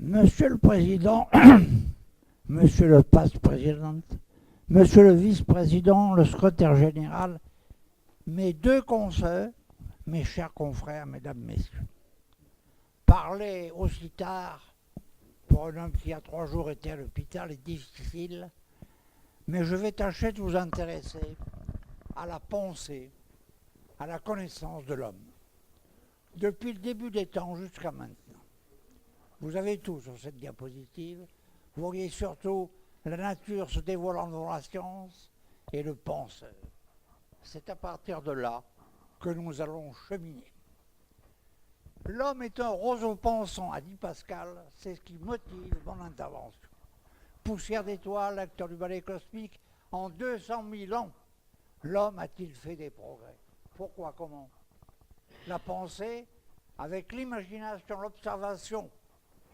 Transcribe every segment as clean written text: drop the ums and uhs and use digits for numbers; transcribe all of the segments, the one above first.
Monsieur le Président, Monsieur le Passe-Président, Monsieur le Vice-président, le Secrétaire général, mes deux consoeurs, mes chers confrères, Mesdames, Messieurs, parler aussi tard pour un homme qui a 3 jours été à l'hôpital est difficile, mais je vais tâcher de vous intéresser à la pensée, à la connaissance de l'homme. Depuis le début des temps jusqu'à maintenant. Vous avez tout sur cette diapositive. Vous voyez surtout la nature se dévoilant dans la science et le penseur. C'est à partir de là que nous allons cheminer. L'homme est un roseau pensant, a dit Pascal, c'est ce qui motive mon intervention. Poussière d'étoiles, acteur du ballet cosmique, en 200 000 ans, l'homme a-t-il fait des progrès? Pourquoi, comment? La pensée, avec l'imagination, l'observation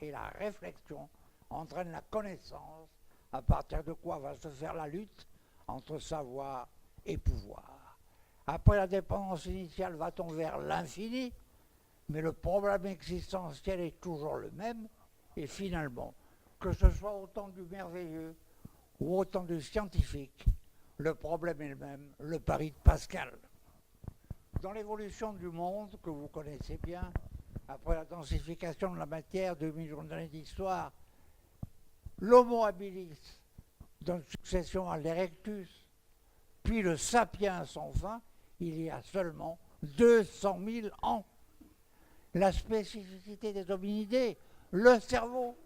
et la réflexion, entraîne la connaissance, à partir de quoi va se faire la lutte entre savoir et pouvoir. Après la dépendance initiale, va-t-on vers l'infini? Mais le problème existentiel est toujours le même, et finalement, que ce soit au temps du merveilleux ou au temps du scientifique, le problème est le même, le pari de Pascal. Dans l'évolution du monde, que vous connaissez bien, après la densification de la matière, 2 millions d'années d'histoire, l'Homo habilis donne succession à l'Erectus, puis le Sapiens enfin, il y a seulement 200 000 ans. La spécificité des hominidés, le cerveau.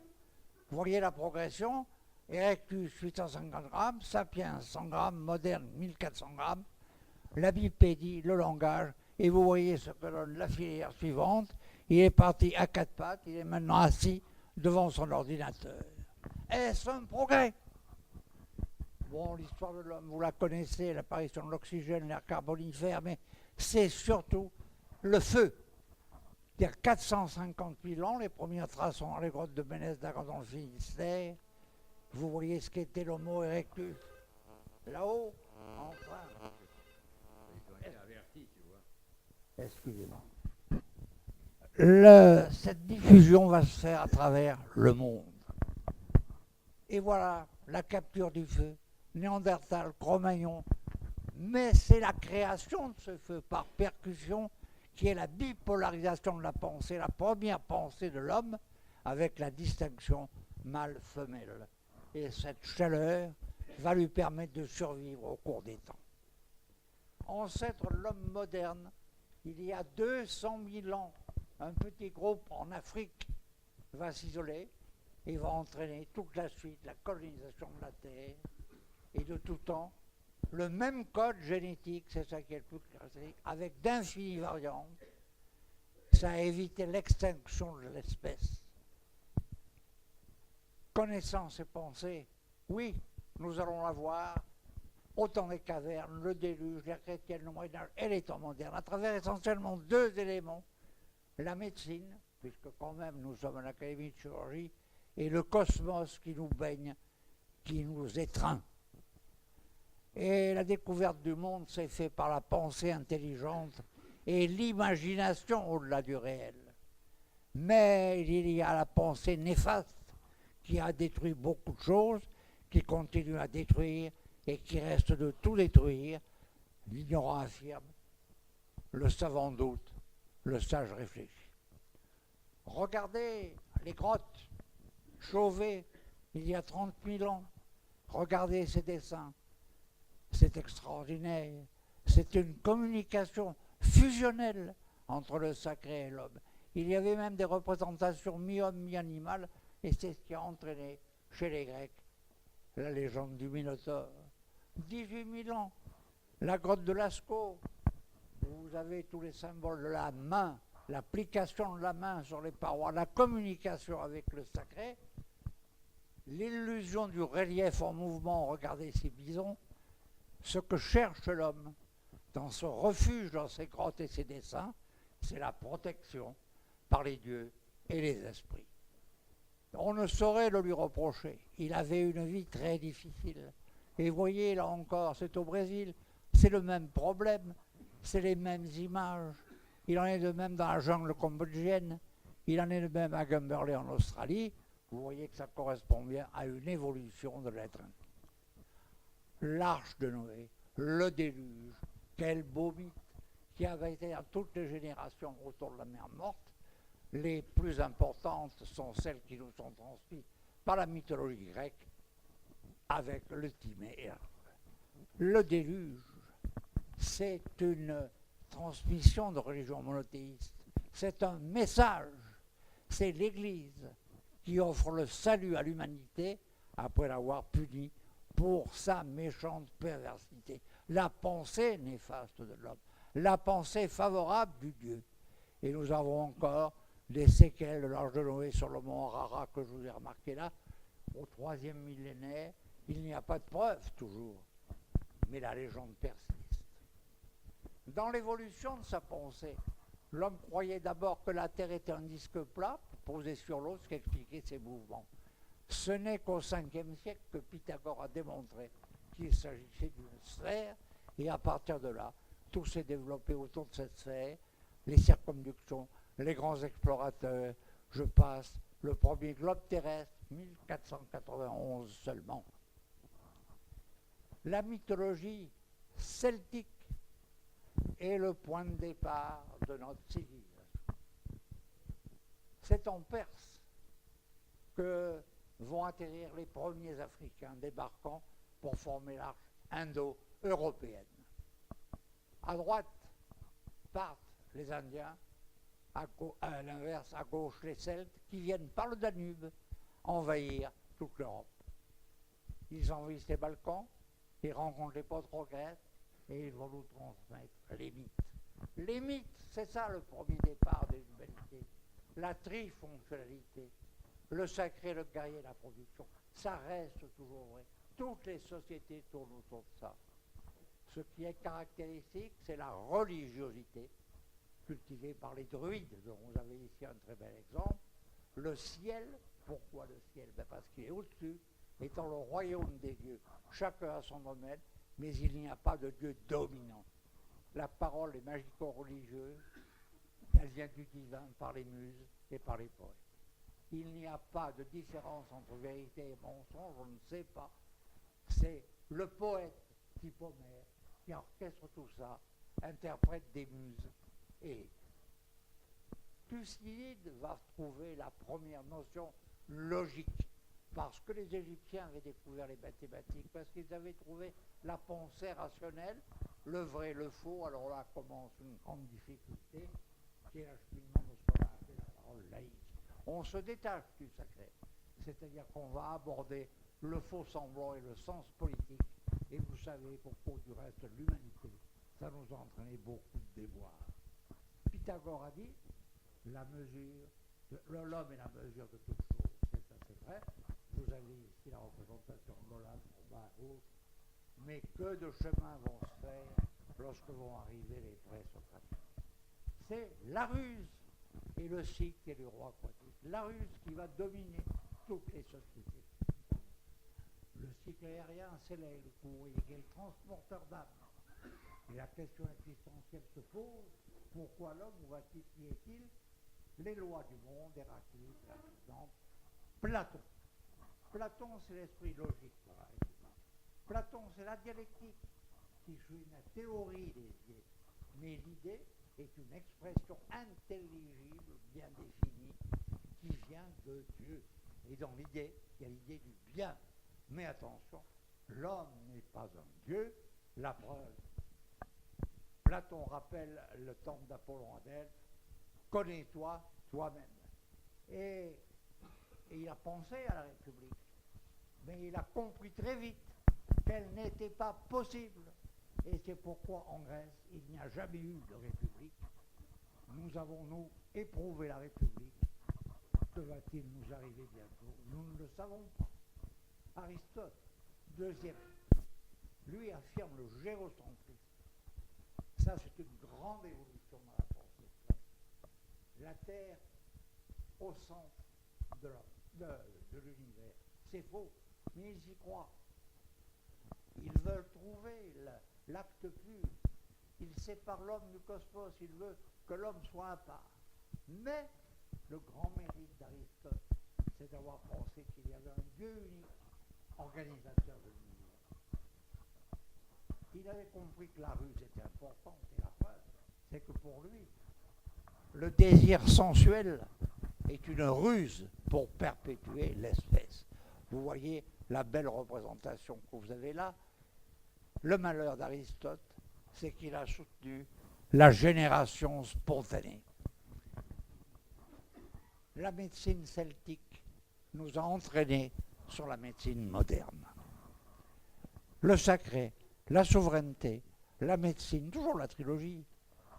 Vous voyez la progression, Erectus 850 grammes, Sapiens 100 grammes, moderne 1400 grammes, la bipédie, le langage, et vous voyez ce que donne la filière suivante. Il est parti à 4 pattes, il est maintenant assis devant son ordinateur. Est-ce un progrès? Bon, l'histoire de l'homme, vous la connaissez, l'apparition de l'oxygène, l'air carbonifère, mais c'est surtout le feu. Il y a 450 000 ans, les premières traces sont dans les grottes de Ménez-Dagan dans le Finistère. Vous voyez ce qu'était l'Homo erectus. Là-haut, enfin. Excusez-moi. Cette diffusion va se faire à travers le monde. Et voilà la capture du feu, Néandertal, Cro-Magnon. Mais c'est la création de ce feu par percussion qui est la bipolarisation de la pensée, la première pensée de l'homme avec la distinction mâle-femelle. Et cette chaleur va lui permettre de survivre au cours des temps. Ancêtre de l'homme moderne, il y a 200 000 ans, un petit groupe en Afrique va s'isoler et va entraîner toute la suite, la colonisation de la Terre. Et de tout temps, le même code génétique, c'est ça qui est le plus caractéristique, avec d'infinies variantes, ça a évité l'extinction de l'espèce. Connaissance et pensée, oui, nous allons la voir au temps des cavernes, le déluge, l'ère chrétienne, le Moyen-Âge et les temps modernes, à travers essentiellement 2 éléments, la médecine, puisque quand même nous sommes à l'Académie de chirurgie, et le cosmos qui nous baigne, qui nous étreint. Et la découverte du monde s'est faite par la pensée intelligente et l'imagination au-delà du réel. Mais il y a la pensée néfaste qui a détruit beaucoup de choses, qui continue à détruire et qui reste de tout détruire. L'ignorant affirme, le savant doute, le sage réfléchit. Regardez les grottes Chauvet, il y a 30 000 ans. Regardez ces dessins. C'est extraordinaire. C'est une communication fusionnelle entre le sacré et l'homme. Il y avait même des représentations mi-homme, mi-animal, et c'est ce qui a entraîné chez les Grecs la légende du Minotaure. 18 000 ans, la grotte de Lascaux, vous avez tous les symboles de la main, l'application de la main sur les parois, la communication avec le sacré, l'illusion du relief en mouvement, regardez ces bisons, ce que cherche l'homme dans ce refuge, dans ces grottes et ces dessins, c'est la protection par les dieux et les esprits. On ne saurait le lui reprocher. Il avait une vie très difficile. Et vous voyez, là encore, c'est au Brésil, c'est le même problème, c'est les mêmes images. Il en est de même dans la jungle cambodgienne, il en est de même à Gumberley en Australie. vous voyez que ça correspond bien à une évolution de l'être humain. L'arche de Noé, le déluge, quel beau mythe qui avait été à toutes les générations autour de la mer Morte. Les plus importantes sont celles qui nous sont transmises par la mythologie grecque avec le Timéa. Le déluge, c'est une transmission de religion monothéiste, c'est un message, c'est l'Église qui offre le salut à l'humanité après l'avoir punie pour sa méchante perversité. La pensée néfaste de l'homme, la pensée favorable du Dieu. Et nous avons encore des séquelles de l'Arche de Noé sur le mont Ararat que je vous ai remarqué là. Au 3e millénaire, il n'y a pas de preuve toujours, mais la légende persiste. Dans l'évolution de sa pensée, l'homme croyait d'abord que la Terre était un disque plat posé sur l'eau, ce qui expliquait ses mouvements. Ce n'est qu'au 5e siècle que Pythagore a démontré qu'il s'agissait d'une sphère, et à partir de là, tout s'est développé autour de cette sphère, les circumductions, les grands explorateurs, je passe, le premier globe terrestre, 1491 seulement. La mythologie celtique est le point de départ de notre civilisation. C'est en Perse que vont atterrir les premiers Africains débarquant pour former l'arche indo-européenne. À droite partent les Indiens, à l'inverse, à gauche, les Celtes, qui viennent par le Danube envahir toute l'Europe. Ils envahissent les Balkans, ils rencontrent les Peuples et ils vont nous transmettre les mythes. Les mythes, c'est ça le premier départ de l'humanité. La trifonctionnalité, le sacré, le guerrier, la production, ça reste toujours vrai. Toutes les sociétés tournent autour de ça. Ce qui est caractéristique, c'est la religiosité cultivée par les druides, dont vous avez ici un très bel exemple. Le ciel, pourquoi le ciel? Parce qu'il est au-dessus, étant le royaume des dieux. Chacun a son domaine, mais il n'y a pas de Dieu dominant. La parole est magico-religieuse, elle vient du divin par les muses et par les poètes. Il n'y a pas de différence entre vérité et mensonge, on ne sait pas. C'est le poète type Homère qui orchestre tout ça, interprète des muses. Et Thucydide va trouver la première notion logique, parce que les Égyptiens avaient découvert les mathématiques, parce qu'ils avaient trouvé la pensée rationnelle, le vrai, le faux. Alors là commence une grande difficulté, qui est l'acheminement de ce qu'on a appelé la parole laïque. On se détache du sacré, c'est-à-dire qu'on va aborder le faux semblant et le sens politique, et vous savez qu'au cours du reste de l'humanité, ça nous a entraîné beaucoup de déboires. Pythagore a dit, l'homme est la mesure de toute chose, c'est assez vrai. Vous avez ici la représentation de l'Olympe en bas à gauche, mais que de chemins vont se faire lorsque vont arriver les présocratiques. C'est la ruse et le cycle et le roi aquatique. La ruse qui va dominer toutes les sociétés. Le cycle aérien, c'est l'aigle, vous voyez, qui est le transporteur d'âme. Et la question existentielle se pose, pourquoi l'homme va-t-il les lois du monde, Héraclite, par exemple, Platon. Platon, c'est l'esprit logique. Platon, c'est la dialectique qui suit la théorie des idées. Mais l'idée est une expression intelligible, bien définie, qui vient de Dieu. Et dans l'idée, il y a l'idée du bien. Mais attention, l'homme n'est pas un dieu. La preuve, Platon rappelle le temple d'Apollon à Delphes, connais-toi toi-même. Et il a pensé à la République, mais il a compris très vite qu'elle n'était pas possible. Et c'est pourquoi en Grèce, il n'y a jamais eu de République. Nous avons, nous, éprouvé la République. Que va-t-il nous arriver bientôt? Nous ne le savons pas. Aristote, deuxième, lui affirme le gérocentrisme. Ça, c'est une grande évolution dans la pensée. La Terre au centre de l'univers. C'est faux, mais ils y croient. Ils veulent trouver l'acte pur. Ils séparent l'homme du cosmos. Ils veulent que l'homme soit à part. Mais le grand mérite d'Aristote, c'est c'est d'avoir pensé qu'il y avait un Dieu unique, organisateur de l'univers. Il avait compris que la ruse était importante, et la preuve, c'est que pour lui, le désir sensuel est une ruse pour perpétuer l'espèce. Vous voyez la belle représentation que vous avez là. Le malheur d'Aristote, c'est qu'il a soutenu la génération spontanée. La médecine celtique nous a entraînés sur la médecine moderne. Le sacré, la souveraineté, la médecine, toujours la trilogie.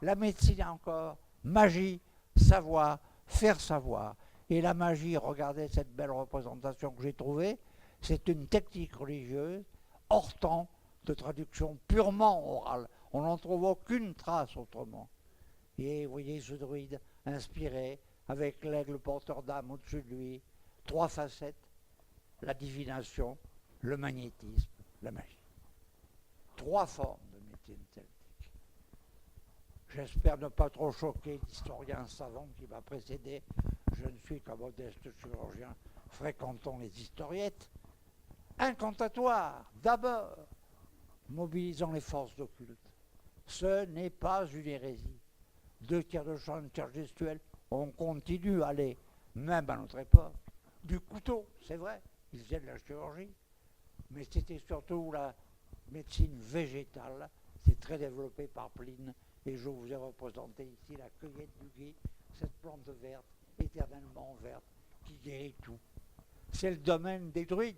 La médecine encore, magie, savoir, faire savoir. Et la magie, regardez cette belle représentation que j'ai trouvée, c'est une technique religieuse hors temps de traduction purement orale. On n'en trouve aucune trace autrement. Et vous voyez ce druide inspiré, avec l'aigle porteur d'âme au-dessus de lui, 3 facettes, la divination, le magnétisme, la magie. 3 formes de médecine celtique. J'espère ne pas trop choquer l'historien savant qui m'a précédé. Je ne suis qu'un modeste chirurgien fréquentant les historiettes. Incantatoire, d'abord, mobilisant les forces occultes. Ce n'est pas une hérésie. 2 tiers de chant, une tiers gestuelle, on continue à aller, même à notre époque, du couteau, c'est vrai, ils faisaient de la chirurgie, mais c'était surtout la médecine végétale, c'est très développé par Pline, et je vous ai représenté ici la cueillette du gui, cette plante verte, éternellement verte, qui guérit tout. C'est le domaine des druides.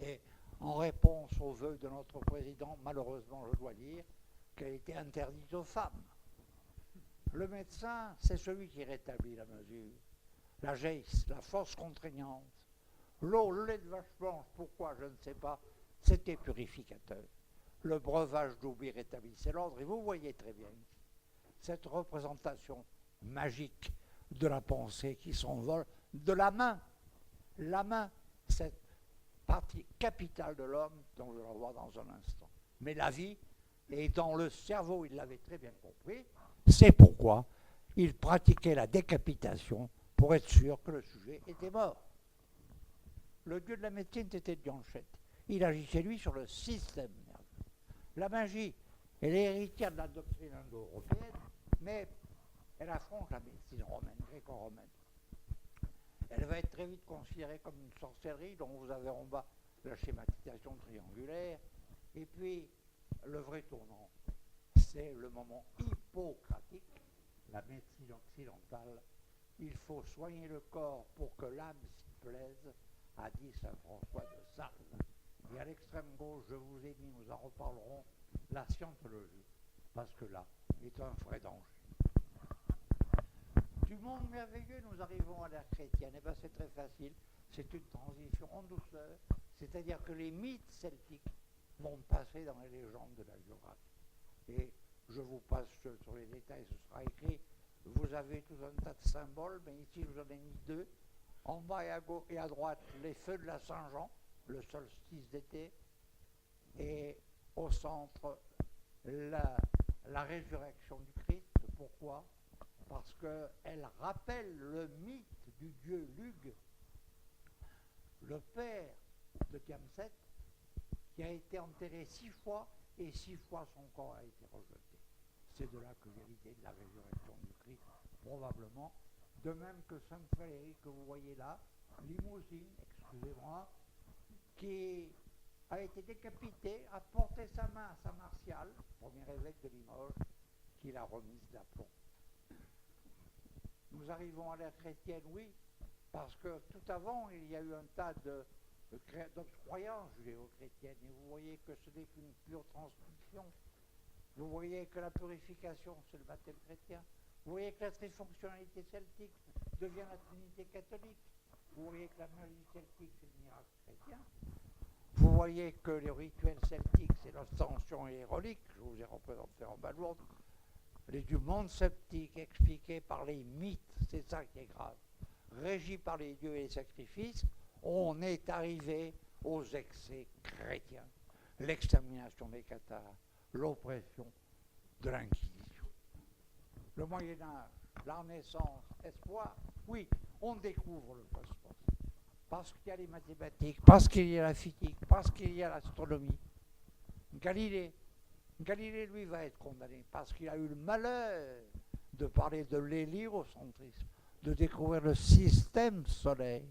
Et en réponse aux vœux de notre président, malheureusement je dois dire, qu'elle était interdite aux femmes. Le médecin, c'est celui qui rétablit la mesure. La geiss, la force contraignante. L'eau, le lait de vache blanche, pourquoi, je ne sais pas, c'était purificateur. Le breuvage d'oubli rétablissait l'ordre, et vous voyez très bien ici cette représentation magique de la pensée qui s'envole de la main. La main, cette partie capitale de l'homme, dont je vais voir dans un instant. Mais la vie est dans le cerveau, il l'avait très bien compris. C'est pourquoi il pratiquait la décapitation pour être sûr que le sujet était mort. Le dieu de la médecine, c'était Dionchette. Il agissait, lui, sur le système nerveux. La magie, elle est héritière de la doctrine indo-européenne, mais elle affronte la médecine romaine, gréco-romaine. Elle va être très vite considérée comme une sorcellerie, dont vous avez en bas la schématisation triangulaire. Et puis, le vrai tournant, c'est le moment hippocratique, la médecine occidentale. Il faut soigner le corps pour que l'âme s'y plaise, a dit saint François de Sales. Et à l'extrême gauche, je vous ai mis, nous en reparlerons, la scientologie, parce que là est un vrai danger. Du monde merveilleux, nous arrivons à l'ère chrétienne. Et bien c'est très facile, c'est une transition en douceur, c'est-à-dire que les mythes celtiques vont passer dans les légendes de la géographie. Et je vous passe sur les détails, ce sera écrit. Vous avez tout un tas de symboles, mais ici je vous en ai mis 2. En bas et à gauche et à droite, les feux de la Saint-Jean, le solstice d'été, et au centre, la résurrection du Christ. Pourquoi ? Parce qu'elle rappelle le mythe du dieu Lugh, le père de Tiamset, qui a été enterré 6 fois, et 6 fois son corps a été rejeté. C'est de là que vient l'idée de la résurrection du Christ, probablement. De même que Sainte Valérie, que vous voyez là, Limousine, excusez-moi, qui a été décapité, a porté sa main à Saint Martial, premier évêque de Limoges, qui l'a remise d'aplomb. Nous arrivons à l'ère chrétienne, oui, parce que tout avant, il y a eu un tas de croyances judéo-chrétiennes, et vous voyez que ce n'est qu'une pure transmission. Vous voyez que la purification, c'est le baptême chrétien. Vous voyez que la trifonctionnalité celtique devient la trinité catholique. Vous voyez que la magie celtique, c'est le miracle chrétien. Vous voyez que les rituels celtiques, c'est l'ostension et les reliques. Je vous ai représenté en bas lourde. Les du monde sceptique, expliqués par les mythes, c'est ça qui est grave. Régis par les dieux et les sacrifices, on est arrivé aux excès chrétiens. L'extermination des cathares, l'oppression de l'Inquisition. Le Moyen-Âge, la Renaissance, espoir, oui, on découvre le cosmos. Parce qu'il y a les mathématiques, parce qu'il y a la physique, parce qu'il y a l'astronomie. Galilée, lui, va être condamné parce qu'il a eu le malheur de parler de l'héliocentrisme, de découvrir le système solaire.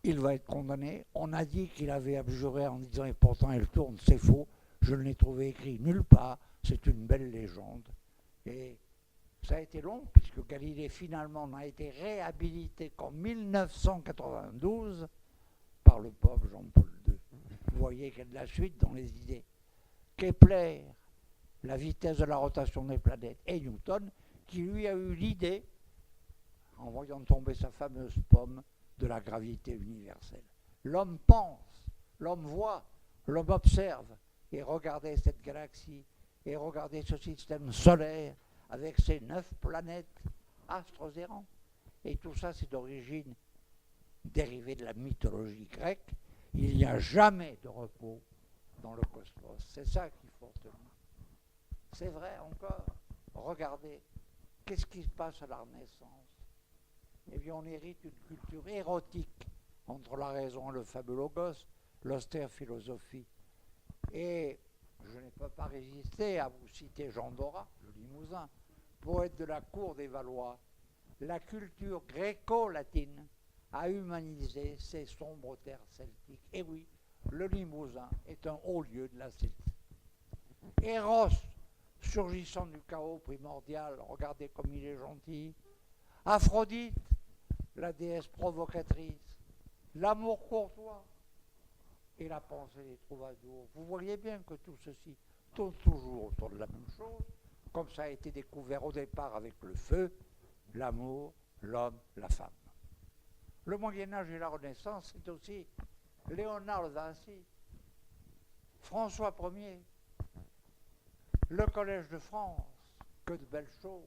Il va être condamné. On a dit qu'il avait abjuré en disant « et pourtant elle tourne », c'est faux. Je ne l'ai trouvé écrit nulle part. C'est une belle légende. Et ça a été long, puisque Galilée finalement n'a été réhabilité qu'en 1992 par le pape Jean-Paul II. Vous voyez qu'il y a de la suite dans les idées. Kepler, la vitesse de la rotation des planètes, et Newton, qui lui a eu l'idée, en voyant tomber sa fameuse pomme, de la gravité universelle. L'homme pense, l'homme voit, l'homme observe, et regardez cette galaxie, et regardez ce système solaire, avec ses 9 planètes, astres errants. Et tout ça, c'est d'origine dérivée de la mythologie grecque. Il n'y a jamais de repos dans le cosmos. C'est ça qu'il faut retenir. C'est vrai encore. Regardez, qu'est-ce qui se passe à la Renaissance? Eh bien, on hérite une culture érotique entre la raison et le fameux logos, l'austère philosophie. Et je n'ai pas résisté à vous citer Jean Dorat, le Limousin, poète de la cour des Valois. La culture gréco-latine a humanisé ces sombres terres celtiques. Et oui, le Limousin est un haut lieu de la Celtique. Eros, surgissant du chaos primordial, regardez comme il est gentil. Aphrodite, la déesse provocatrice, l'amour courtois et la pensée des troubadours. Vous voyez bien que tout ceci tourne toujours autour de la même chose, comme ça a été découvert au départ avec le feu, l'amour, l'homme, la femme. Le Moyen-Âge et la Renaissance, c'est aussi Léonard de Vinci, François Ier, le Collège de France, que de belles choses.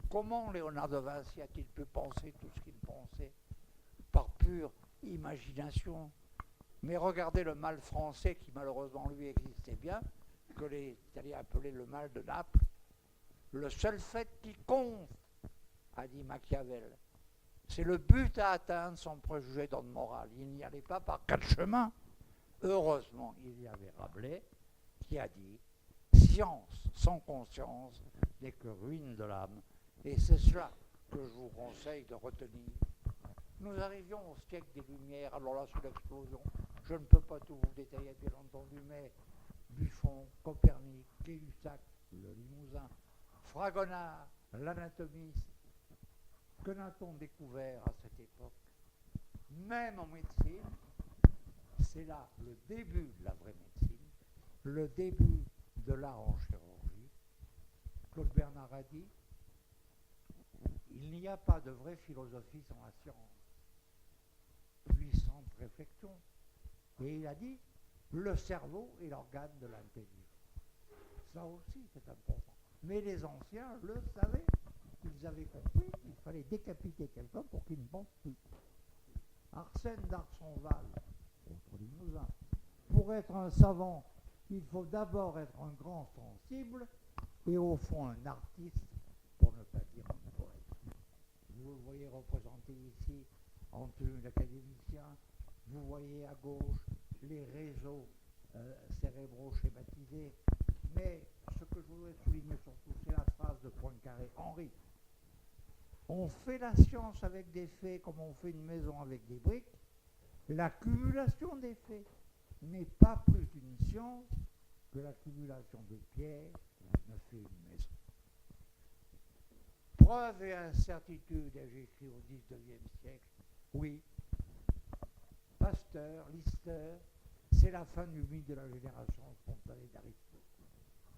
Comment Léonard de Vinci a-t-il pu penser tout ce qu'il pensait par pure imagination? Mais regardez le mal français qui malheureusement lui existait bien, que les Italiens appelaient le mal de Naples. Le seul fait qui compte, a dit Machiavel, c'est le but à atteindre sans préjuger d'ordre moral. Il n'y allait pas par 4 chemins. Heureusement, il y avait Rabelais qui a dit « Science sans conscience n'est que ruine de l'âme ». Et c'est cela que je vous conseille de retenir. Nous arrivions au siècle des Lumières, alors là, sous l'explosion, je ne peux pas tout vous détailler, bien entendu, mais Buffon, Copernic, Gay-Lussac, le Limousin, Fragonard, l'anatomiste. Que n'a-t-on découvert à cette époque? Même en médecine, c'est là le début de la vraie médecine, le début de l'art en chirurgie. Claude Bernard a dit il n'y a pas de vraie philosophie sans la science. Puissante réflexion. Et il a dit le cerveau est l'organe de l'intelligence. Ça aussi, c'est important. Mais les anciens le savaient. Ils avaient compris qu'il fallait décapiter quelqu'un pour qu'il ne pense plus. Arsène d'Arsonval, autre Limousin, pour être un savant, il faut d'abord être un grand sensible et au fond un artiste, pour ne pas dire un poète. Vous le voyez représenté ici en tenue d'académicien, vous voyez à gauche les réseaux cérébraux schématisés, mais ce que je voudrais souligner surtout, c'est la phrase de Poincaré, Henri. On fait la science avec des faits comme on fait une maison avec des briques. L'accumulation des faits n'est pas plus une science que l'accumulation de pierres ne fait une maison. Preuve et incertitude, ai-je écrit au XIXe siècle. Oui, Pasteur, Lister, c'est la fin du mythe de la génération spontanée d'Aristote.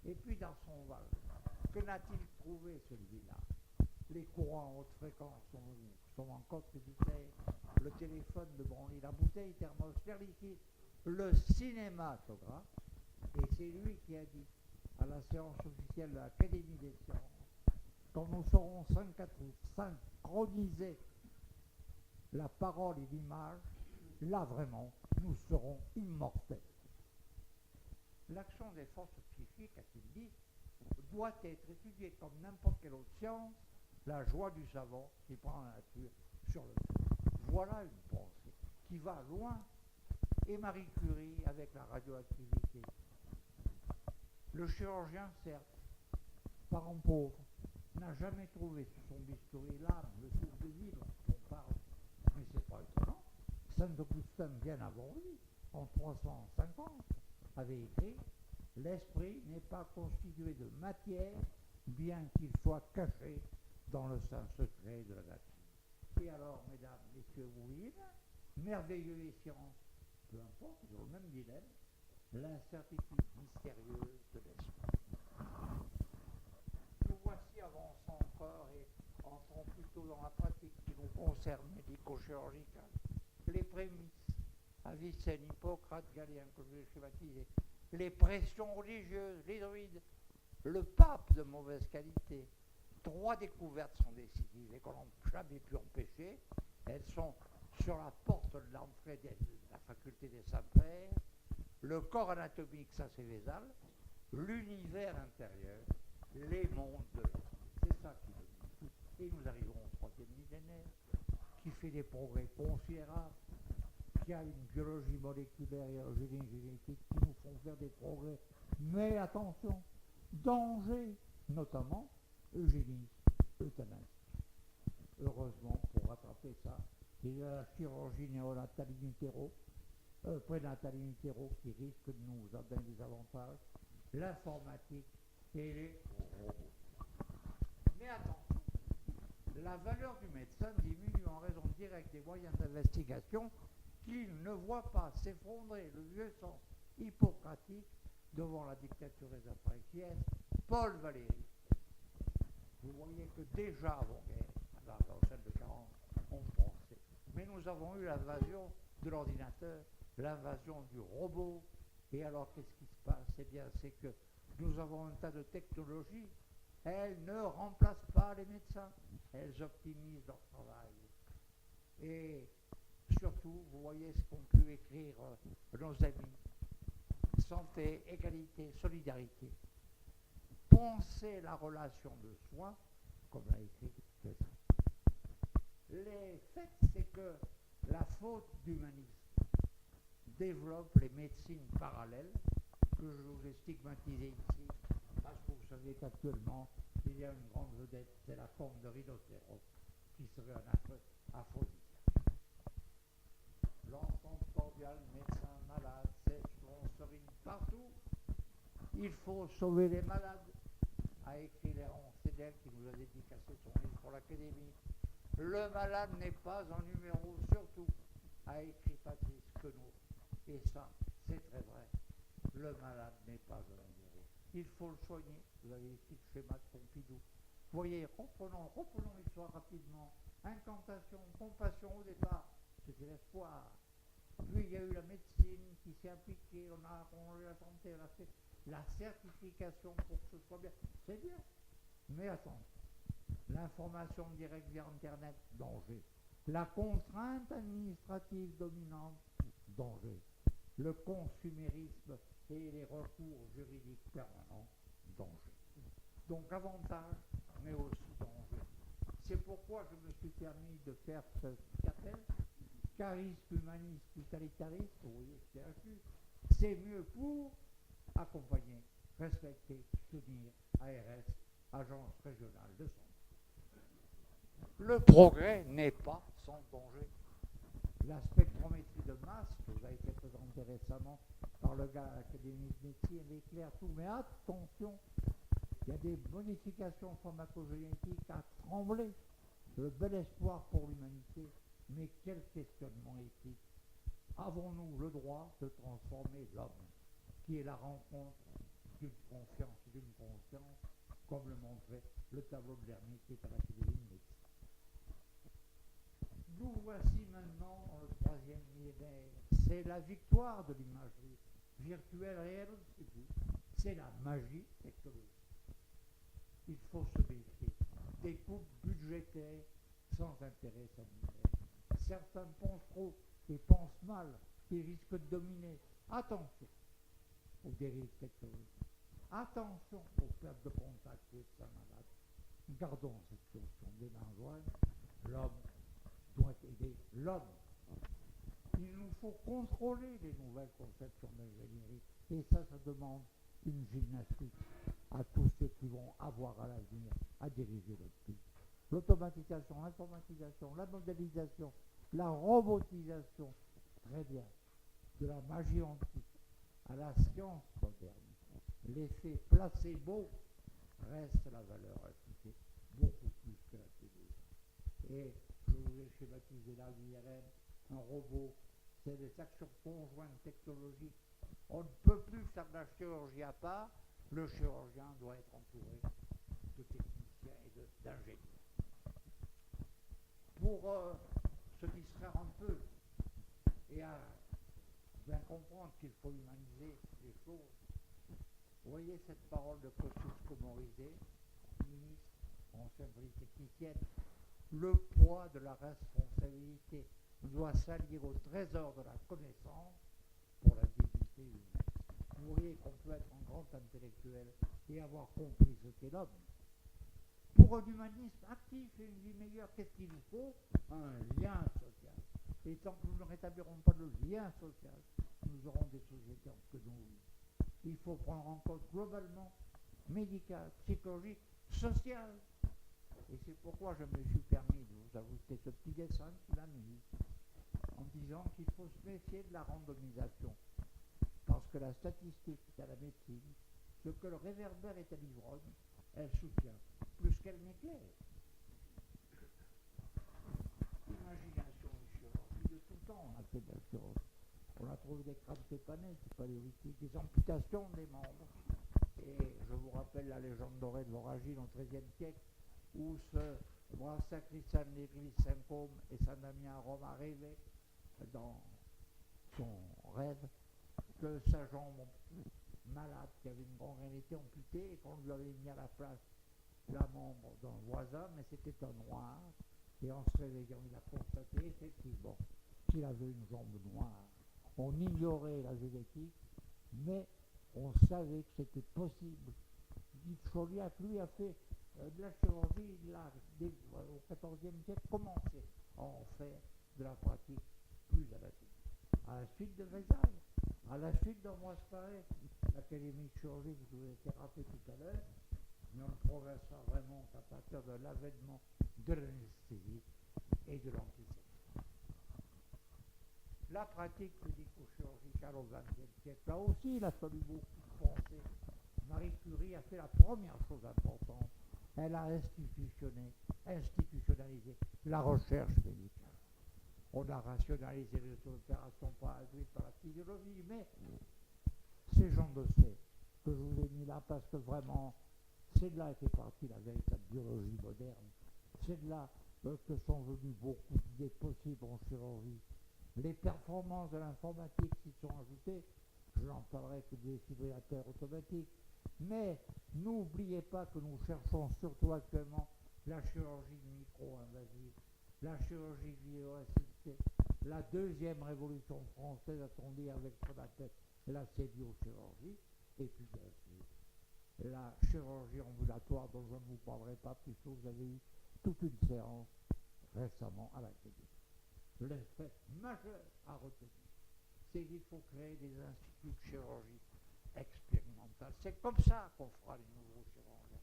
Et puis dans son val, que n'a-t-il trouvé celui-là? Les courants à haute fréquence sont en cote militaire, le téléphone de branly, la bouteille thermosphère liquide, le cinématographe, et c'est lui qui a dit à la séance officielle de l'Académie des sciences, quand nous saurons synchroniser la parole et l'image, là vraiment, nous serons immortels. L'action des forces psychiques, a-t-il dit, doit être étudiée comme n'importe quelle autre science, la joie du savant qui prend la nature sur le fait. Voilà une pensée qui va loin. Et Marie Curie avec la radioactivité. Le chirurgien, certes, parent pauvre, n'a jamais trouvé sur son bistouri l'âme, le souffle de vivre dont on parle. Mais c'est pas étonnant. Saint-Augustin, bien avant lui, en 350, avait écrit « L'esprit n'est pas constitué de matière, bien qu'il soit caché dans le sein secret de la nature. » Et alors, mesdames, messieurs, vous voyez bien, merveilleux les sciences, peu importe, ils ont le même dilemme, l'incertitude mystérieuse de l'esprit. Nous voici avançant encore et entrons plutôt dans la pratique qui nous concerne médico-chirurgicale. Les prémices, Avicenne, Hippocrate, Galien, que je vais schématiser, les pressions religieuses, les druides, le pape de mauvaise qualité. 3 découvertes sont décisives et qu'on n'a jamais pu empêcher. Elles sont sur la porte de l'entrée de la faculté des Saints-Pères, le corps anatomique, ça c'est Vézal, l'univers intérieur, les mondes de l'autre. C'est ça qui domine. Et nous arrivons au 3e millénaire, qui fait des progrès considérables, qui a une biologie moléculaire et une génétique qui nous font faire des progrès. Mais attention, danger, notamment eugénie, euthanasie. Heureusement, pour rattraper ça, il y a la chirurgie néonatale in utero, prénatale in utero qui risque de nous donner des avantages, l'informatique et les robots. Mais attention, la valeur du médecin diminue en raison directe des moyens d'investigation qu'il ne voit pas s'effondrer le vieux sens hippocratique devant la dictature des après-guerre. Paul Valéry. Vous voyez que déjà avant-guerre, dans celle de 40, on pensait. Mais nous avons eu l'invasion de l'ordinateur, l'invasion du robot. Et alors, qu'est-ce qui se passe? Eh bien, c'est que nous avons un tas de technologies. Elles ne remplacent pas les médecins. Elles optimisent leur travail. Et surtout, vous voyez ce qu'ont pu écrire nos amis. Santé, égalité, solidarité. Penser la relation de soins, comme l'a écrit César. Les faits, c'est que la faute d'humanisme développe les médecines parallèles que je vous ai stigmatisées ici, parce que vous savez qu'actuellement, il y a une grande vedette, c'est la forme de rhinocéros, qui serait un affreux aphrodisiaque. L'entente cordiale, médecin, malade, sèche, partout. Il faut sauver les malades, a écrit Léon Cédel, qui nous a dédicacé son livre pour l'Académie. Le malade n'est pas un numéro, surtout, a écrit Patrice Queneau. Et ça, c'est très vrai. Le malade n'est pas un numéro. Il faut le soigner. Vous avez ici le schéma de Pompidou. Vous voyez, reprenons l'histoire rapidement. Incantation, compassion au départ, c'était l'espoir. Puis il y a eu la médecine qui s'est appliquée, on a eu la santé, on a fait la certification pour que ce soit bien. C'est bien. Mais attends, l'information directe via Internet, danger. La contrainte administrative dominante, danger. Le consumérisme et les recours juridiques permanents, danger. Donc avantage, mais aussi danger. C'est pourquoi je me suis permis de faire ce qu'appelle charisme, humanisme, utilitariste, vous voyez, c'est mieux pour accompagner, respecter, soutenir ARS, Agence régionale de santé. Le progrès n'est pas sans danger. La spectrométrie de masse, qui vous a été présentée récemment par le gars à l'Académie de médecine, elle éclaire tout, mais attention, il y a des modifications pharmacogénétiques à trembler. Le bel espoir pour l'humanité, mais quel questionnement éthique. Avons-nous le droit de transformer l'homme, qui est la rencontre d'une confiance et d'une conscience, comme le montrait le tableau de l'ermite qui est à l'Académie de médecine. Nous voici maintenant dans le 3e millénaire. C'est la victoire de l'imagerie virtuelle réelle, c'est la magie technologique. Il faut se méfier des coupes budgétaires sans intérêt sanitaire. Certains pensent trop et pensent mal, ils risquent de dominer. Attention aux dérives technologiques. Attention aux pertes de contact avec sa malade. Gardons cette question des mains jointes, l'homme doit aider l'homme. Il nous faut contrôler les nouvelles conceptions d'ingénierie. Et ça demande une gymnastique à tous ceux qui vont avoir à l'avenir à diriger notre pays. L'automatisation, l'informatisation, la modélisation, la robotisation, très bien, de la magie antique à la science moderne, l'effet placebo reste la valeur ajoutée, beaucoup plus que la télé. Et je vous ai schématisé là l'IRM, un robot, c'est des actions conjointes technologiques. On ne peut plus faire de la chirurgie à part, le chirurgien doit être entouré de techniciens et d'ingénieurs. Pour se distraire un peu et à bien comprendre qu'il faut humaniser les choses, vous voyez cette parole de Kosciusko-Morizet, ministre, ancienne polytechnicienne, le poids de la responsabilité doit s'allier au trésor de la connaissance pour la dignité humaine. Vous voyez qu'on peut être un grand intellectuel et avoir compris ce qu'est l'homme. Pour un humanisme actif et une vie meilleure, qu'est-ce qu'il nous faut? Un lien social. Et tant que nous ne rétablirons pas le lien social, nous aurons des sociétés en que nous. Il faut prendre en compte globalement, médical, psychologique, social. Et c'est pourquoi je me suis permis de vous ajouter ce petit dessin qui m'amuse, en disant qu'il faut se méfier de la randomisation. Parce que la statistique est à la médecine, ce que le réverbère est à l'ivrogne, elle soutient plus qu'elle n'éclaire. L'imagination et chirurgie, de tout temps on a fait de la chirurgie. On a trouvé des crânes tépanés, c'est paléolithique, des amputations des membres. Et je vous rappelle la légende dorée de l'Oragile au XIIIe siècle, où ce brave sacristain de l'église Saint-Côme et Saint-Damien à Rome arrivaient dans son rêve que sa jambe malade, qui avait une gangrène, était amputée et qu'on lui avait mis à la place la membre d'un voisin, mais c'était un noir. Et en se réveillant, il a constaté effectivement qu'il avait une jambe noire. On ignorait la génétique, mais on savait que c'était possible. Chauliac, lui, a fait de la chirurgie, il a, au XIVe siècle, commencé à en faire de la pratique plus à la suite. À la suite de Vézal, à la suite d'Ambroise Paré, l'Académie de chirurgie que je vous ai été rappelé tout à l'heure, mais on ne progressera vraiment qu'à partir de l'avènement de l'anesthésie et de l'antisepsie. La pratique médico-chirurgicale au XXe siècle, là aussi, il a fallu beaucoup penser. Marie Curie a fait la première chose importante. Elle a institutionnalisé la recherche médicale. On a rationalisé les opérations par la physiologie, mais ces gens de fait que je vous ai mis là parce que vraiment, c'est de là qu'est partie la véritable biologie moderne. C'est de là que sont venues beaucoup d'idées possibles en chirurgie. Les performances de l'informatique s'y sont ajoutées. Je n'en parlerai que des défibrillateurs automatiques. Mais n'oubliez pas que nous cherchons surtout actuellement la chirurgie micro-invasive, la chirurgie bioassistée, la deuxième révolution française, a-t-on dit, avec ce qu'on appelle la cébiochirurgie, et puis bien sûr la chirurgie ambulatoire dont je ne vous parlerai pas puisque vous avez eu toute une séance récemment à la télé. L'effet majeur à retenir, c'est qu'il faut créer des instituts de chirurgie expérimentale. C'est comme ça qu'on fera les nouveaux chirurgiens.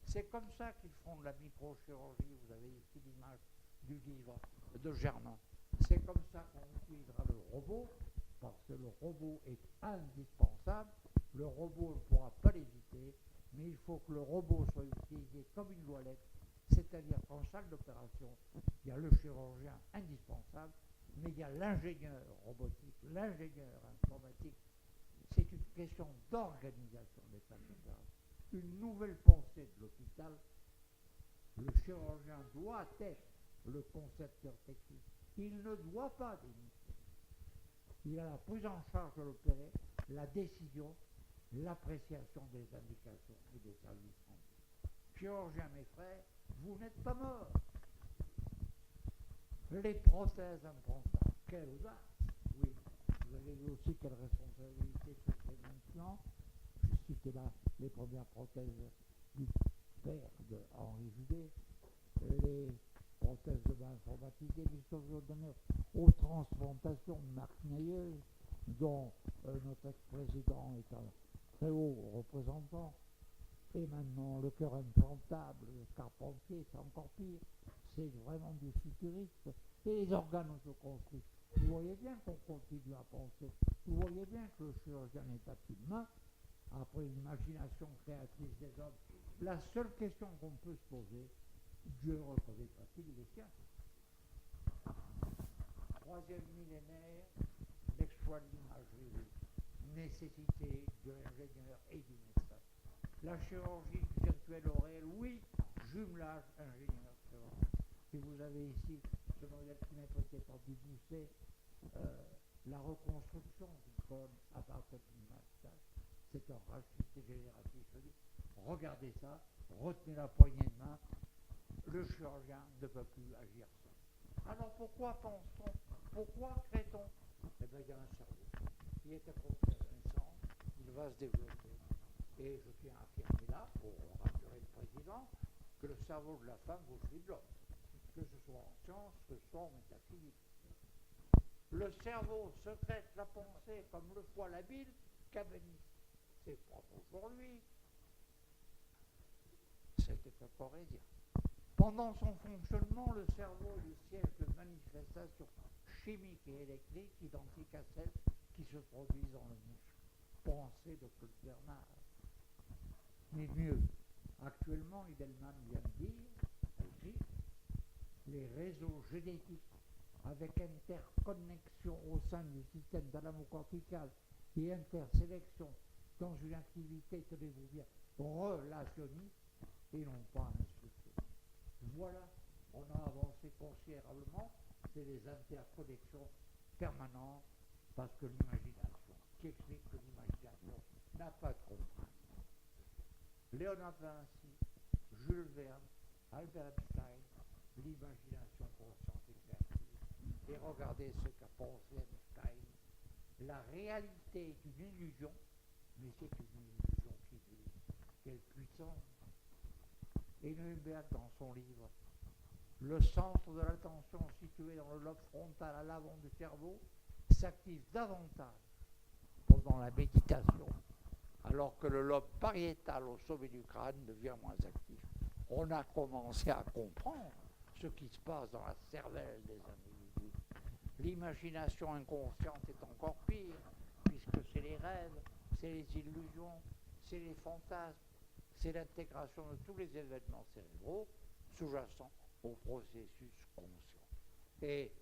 C'est comme ça qu'ils feront de la microchirurgie. Vous avez ici l'image du livre de Germain. C'est comme ça qu'on utilisera le robot, parce que le robot est indispensable. Le robot ne pourra pas l'éviter, mais il faut que le robot soit utilisé comme une voilette, c'est-à-dire qu'en salle d'opération, il y a le chirurgien indispensable, mais il y a l'ingénieur robotique, l'ingénieur informatique. C'est une question d'organisation des salles d'opération. Une nouvelle pensée de l'hôpital. Le chirurgien doit être le concepteur technique. Il ne doit pas démissionner. Il a la prise en charge de l'opéré, la décision, l'appréciation des indications et des services rendus. Chirurgien, mes frères, vous n'êtes pas morts. Les prothèses implantales, quelle audace! Oui, vous avez vu aussi quelle responsabilité sur ces implants. Je citais là les premières prothèses du père de Henri Judet. les prothèses de main informatisées, les sauveteurs d'honneur aux transplantations de marques Nailleuse, dont notre ex-président est un très haut représentant, et maintenant le cœur implantable, le Carpentier, c'est encore pire, c'est vraiment du futuriste, et les organes autoconstruits. Vous voyez bien qu'on continue à penser, vous voyez bien que le chirurgien n'est pas humain, après l'imagination créatrice des hommes. La seule question qu'on peut se poser, Dieu reconnaîtra-t-il les siens? Troisième millénaire, l'exploit de l'imagerie, nécessité de l'ingénieur et du médecin. La chirurgie virtuelle au réel, oui, jumelage ingénieur-chirurgien. Et vous avez ici ce modèle qui m'est prêté par Dubousset, la reconstruction du cône à partir d'une image. C'est un rachis dégénératif. Regardez ça, retenez la poignée de main, le chirurgien ne peut plus agir seul. Alors pourquoi pense-t-on? Pourquoi crée-t-on? Eh bien, il y a un cerveau. Il est approprié à la naissance, il va se développer. Et je tiens à affirmer là, pour rassurer le président, que le cerveau de la femme vaut celui de l'homme, que ce soit en sciences, que ce soit en métaphysique. Le cerveau secrète la pensée comme le foie la bile, Cabanis. C'est propre pour lui. C'était un corrézien. Pendant son fonctionnement, le cerveau est le siège de manifestations chimiques et électriques identiques à celles qui se produisent dans le muscle. Pensée de Claude Bernard. Mais mieux, actuellement, Edelman vient de dire, les réseaux génétiques avec interconnexion au sein du système thalamocortical et intersélection dans une activité, tenez-vous bien, relationniste et non pas instructionniste. Voilà, on a avancé considérablement, c'est les interconnexions permanentes, parce que l'imagination, qui explique que l'imagination n'a pas de contraintes. Léonard de Vinci, Jules Verne, Albert Einstein, l'imagination consciente et créative. Et regardez ce qu'a pensé Einstein. La réalité est une illusion, mais c'est une illusion qui vit. Quelle puissance! Et Neuberg, dans son livre, le centre de l'attention situé dans le lobe frontal à l'avant du cerveau s'active davantage pendant la méditation, alors que le lobe pariétal au sommet du crâne devient moins actif. On a commencé à comprendre ce qui se passe dans la cervelle des individus. L'imagination inconsciente est encore pire, puisque c'est les rêves, c'est les illusions, c'est les fantasmes, c'est l'intégration de tous les événements cérébraux sous-jacents au processus conscient. Et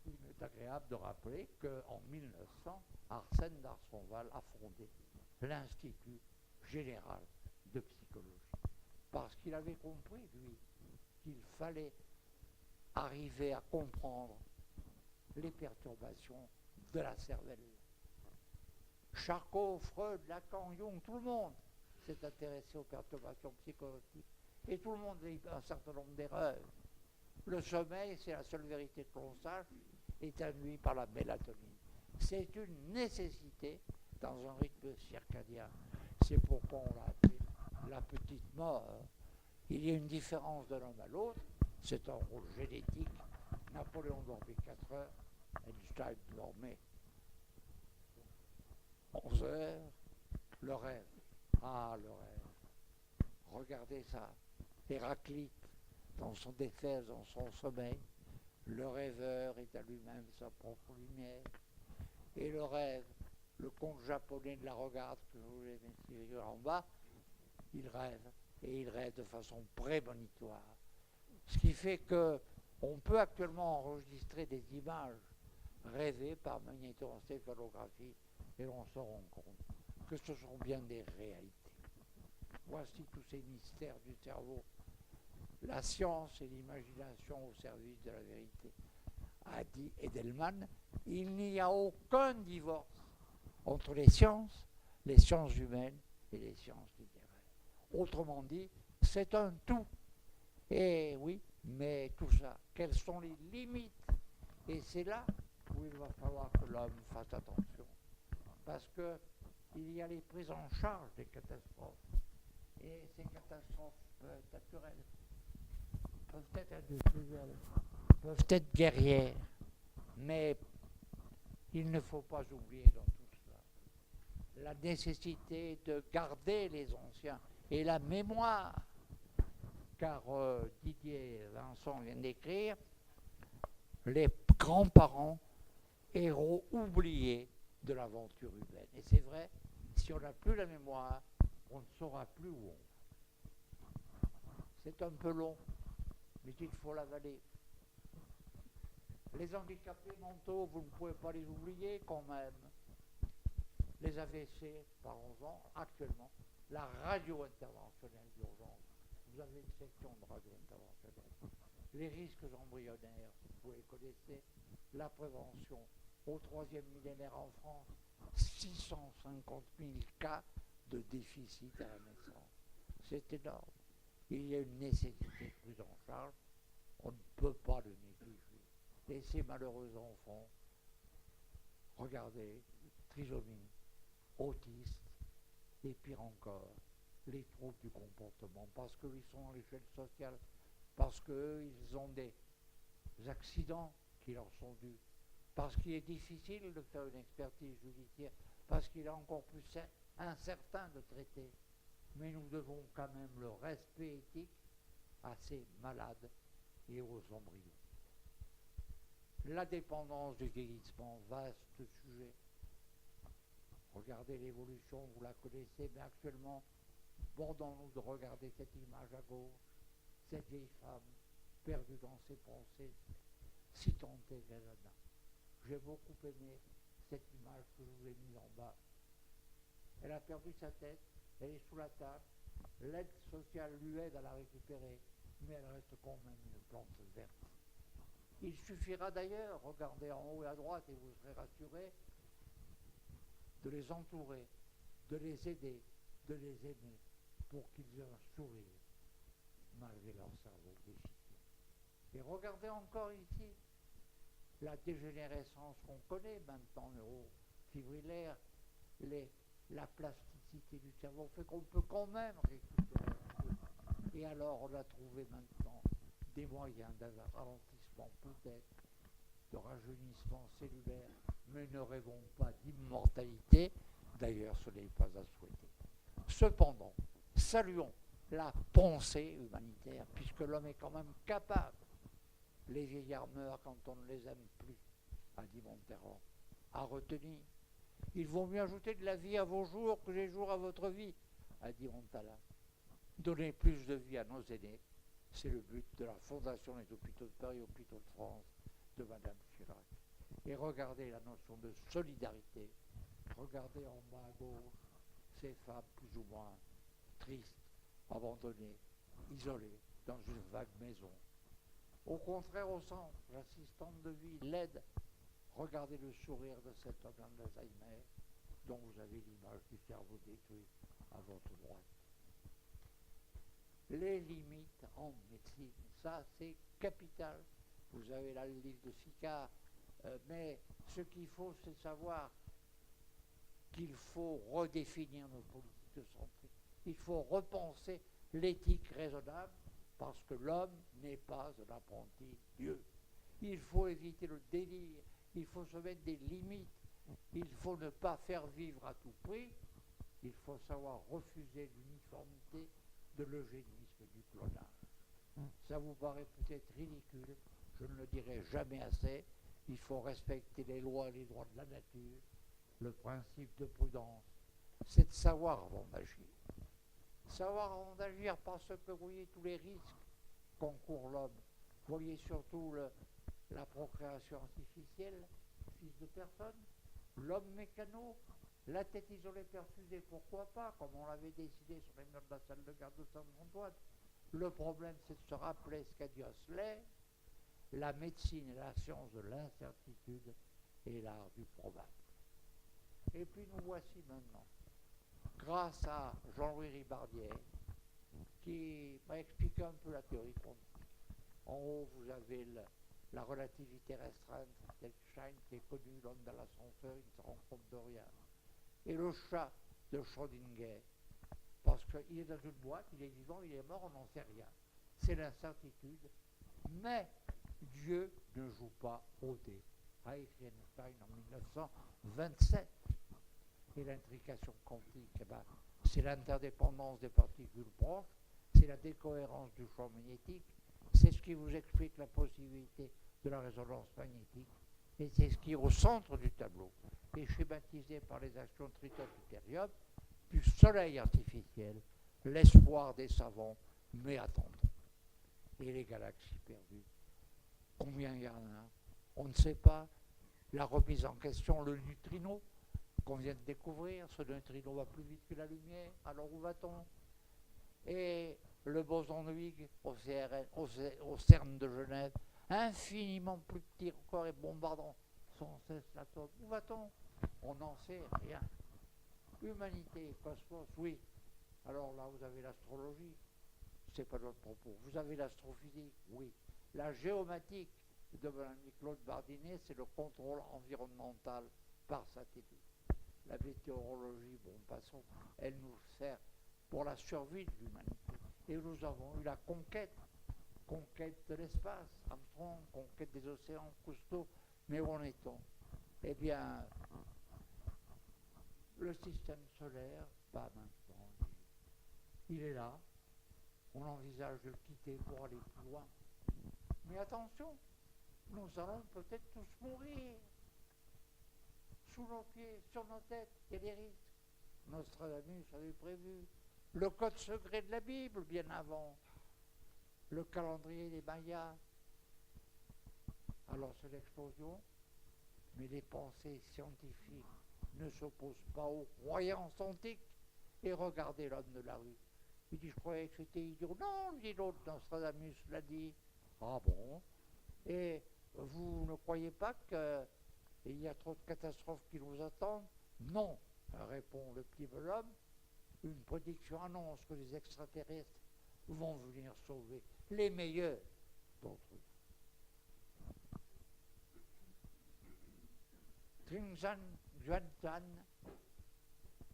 il est agréable de rappeler qu'en 1900, Arsène d'Arsonval a fondé l'Institut général de psychologie, parce qu'il avait compris, lui, qu'il fallait arriver à comprendre les perturbations de la cervelle. Charcot, Freud, Lacan, Jung, tout le monde s'est intéressé aux perturbations psychologiques. Et tout le monde a un certain nombre d'erreurs. Le sommeil, c'est la seule vérité que l'on sache, est induit par la mélatonine. C'est une nécessité dans un rythme circadien. C'est pourquoi on l'a appelé la petite mort. Il y a une différence d'un homme à l'autre, c'est un rôle génétique. Napoléon dormait 4 heures, Einstein dormait 11 heures. Le rêve, ah le rêve, regardez ça, Héraclite, dans son défaise, dans son sommeil, le rêveur est à lui-même sa propre lumière. Et le rêve, le conte japonais de la regarde, que je voulais mettre en bas, il rêve, et il rêve de façon prémonitoire. Ce qui fait qu'on peut actuellement enregistrer des images rêvées par magnétoencéphalographie, et on se rend compte que ce sont bien des réalités. Voici tous ces mystères du cerveau. La science et l'imagination au service de la vérité. A dit Edelman, il n'y a aucun divorce entre les sciences humaines et les sciences littéraires. Autrement dit, c'est un tout. Et oui, mais tout ça, quelles sont les limites? Et c'est là où il va falloir que l'homme fasse attention. Parce qu'il y a les prises en charge des catastrophes. Et ces catastrophes naturelles. peuvent être industrielles, peuvent être guerrières, mais il ne faut pas oublier dans tout cela la nécessité de garder les anciens et la mémoire, car Didier Vincent vient d'écrire les grands-parents héros oubliés de l'aventure humaine. Et c'est vrai, si on n'a plus la mémoire, on ne saura plus où on va. C'est un peu long, mais il faut l'avaler. Les handicapés mentaux, vous ne pouvez pas les oublier quand même. Les AVC, parlons-en, actuellement, la radio interventionnelle d'urgence. Vous avez une section de radio interventionnelle. Les risques embryonnaires, vous les connaissez. La prévention. Au 3e millénaire en France, 650 000 cas de déficit à la naissance. C'est énorme. Il y a une nécessité de prise en charge. On ne peut pas le négliger. Et ces malheureux enfants, regardez, trisomie, autistes, et pire encore, les troubles du comportement, parce qu'ils sont à l'échelle sociale, parce qu'ils ont des accidents qui leur sont dus, parce qu'il est difficile de faire une expertise judiciaire, parce qu'il est encore plus incertain de traiter. Mais nous devons quand même le respect éthique à ces malades et aux embryons. La dépendance du vieillissement, vaste sujet. Regardez l'évolution, vous la connaissez, mais actuellement, bordons-nous de regarder cette image à gauche, cette vieille femme perdue dans ses pensées, si tant est qu'elle en a. J'ai beaucoup aimé cette image que je vous ai mise en bas. Elle a perdu sa tête, elle est sous la table, l'aide sociale lui aide à la récupérer, mais elle reste quand même une plante verte. Il suffira d'ailleurs, regardez en haut et à droite et vous serez rassurés, de les entourer, de les aider, de les aimer, pour qu'ils aient un sourire, malgré leur cerveau déficient. Et regardez encore ici, la dégénérescence qu'on connaît maintenant, neurofibrillaire, la plasticité du cerveau fait qu'on peut quand même récupérer un peu. Et alors on a trouvé maintenant des moyens d'un ralentissement peut-être, de rajeunissement cellulaire, mais ne rêvons pas d'immortalité, d'ailleurs ce n'est pas à souhaiter. Cependant, saluons la pensée humanitaire, puisque l'homme est quand même capable. Les vieillards meurent quand on ne les aime plus, a dit Monterrand, à retenir. Il vaut mieux ajouter de la vie à vos jours que les jours à votre vie, a dit Montala. Donner plus de vie à nos aînés, c'est le but de la Fondation des Hôpitaux de Paris, Hôpitaux de France, de Madame Chirac. Et regardez la notion de solidarité. Regardez en bas à gauche ces femmes plus ou moins tristes, abandonnées, isolées, dans une vague maison. Au contraire, au centre, l'assistante de vie l'aide. Regardez le sourire de cet homme d'Alzheimer, dont vous avez l'image du cerveau détruit à votre droite. Les limites en médecine, ça c'est capital. Vous avez là le livre de Sicard, mais ce qu'il faut, c'est savoir qu'il faut redéfinir nos politiques de santé. Il faut repenser l'éthique raisonnable, parce que l'homme n'est pas un apprenti Dieu. Il faut éviter le délire, il faut se mettre des limites, il faut ne pas faire vivre à tout prix, il faut savoir refuser l'uniformité de l'eugénisme du clonage. Ça vous paraît peut-être ridicule, je ne le dirai jamais assez, il faut respecter les lois et les droits de la nature, le principe de prudence, c'est de savoir avant d'agir. Savoir avant d'agir parce que vous voyez tous les risques qu'encourt l'homme. Vous voyez surtout la procréation artificielle, fils de personne, l'homme mécano, la tête isolée perfusée, pourquoi pas, comme on l'avait décidé sur les murs de la salle de garde de Saint-Antoine. Le problème, c'est de se rappeler ce qu'a dit Huxley, la médecine est la science de l'incertitude et l'art du probable. Et puis nous voici maintenant, grâce à Jean-Louis Ribardière, qui m'a expliqué un peu la théorie quantique. En haut, vous avez la relativité restreinte d'Einstein, qui est connue, l'homme dans l'ascenseur, il ne se rend compte de rien. Et le chat de Schrödinger, parce qu'il est dans une boîte, il est vivant, il est mort, on n'en sait rien. C'est l'incertitude Mais Dieu ne joue pas au dé, a écrit Einstein en 1927. Et l'intrication quantique, eh ben, c'est l'interdépendance des particules proches, c'est la décohérence du champ magnétique, c'est ce qui vous explique la possibilité de la résonance magnétique, et c'est ce qui est au centre du tableau, et schématisé par les actions triton-deutérium, du soleil artificiel, l'espoir des savants, mais attendons. Et les galaxies perdues, combien il y en a? On ne sait pas. La remise en question, le neutrino, qu'on vient de découvrir, ce neutrino va plus vite que la lumière, alors où va-t-on? Et le boson de Higgs au CERN de Genève, infiniment plus petit encore et bombardant sans cesse l'atome. Où va-t-on? On n'en sait rien. Humanité, cosmos, oui. Alors là, vous avez l'astrologie, c'est pas notre propos. Vous avez l'astrophysique, oui. La géomatique de mon ami Claude Bardinet, c'est le contrôle environnemental par satellite. La météorologie, bon, passons, elle nous sert pour la survie de l'humanité. Et nous avons eu la conquête de l'espace, Armstrong, conquête des océans, Cousteau, mais où en est-on? Eh bien, le système solaire, pas maintenant. Il est là, on envisage de le quitter pour aller plus loin. Mais attention, nous allons peut-être tous mourir. Sous nos pieds, sur nos têtes, il y a des risques. Nostradamus avait prévu. Le code secret de la Bible, bien avant. Le calendrier des Mayas. Alors c'est l'explosion, mais les pensées scientifiques ne s'opposent pas aux croyances antiques. Et regardez l'homme de la rue. Il dit, je croyais que c'était idiot. Non, dit l'autre, Nostradamus l'a dit. Ah bon? Et vous ne croyez pas qu'il y a trop de catastrophes qui nous attendent? Non, répond le petit bonhomme. Une prédiction annonce que les extraterrestres vont venir sauver les meilleurs d'entre eux. Trinzan Juan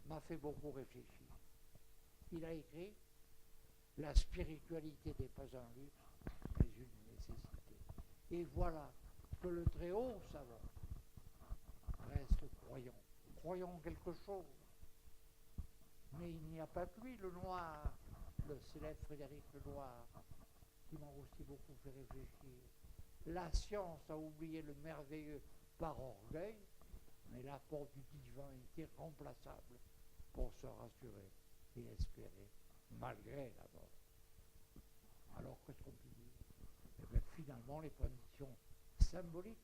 m'a fait beaucoup réfléchir. Il a écrit « La spiritualité n'est pas un luxe, mais une nécessité ». Et voilà que le très haut savant reste croyant. Croyant quelque chose. Mais il n'y a pas que lui, le noir, le célèbre Frédéric Lenoir, qui m'a aussi beaucoup fait réfléchir. La science a oublié le merveilleux par orgueil, mais l'apport du divin est irremplaçable pour se rassurer et espérer malgré la mort. Alors qu'est-ce qu'on peut dire? Eh bien, finalement, les conditions symboliques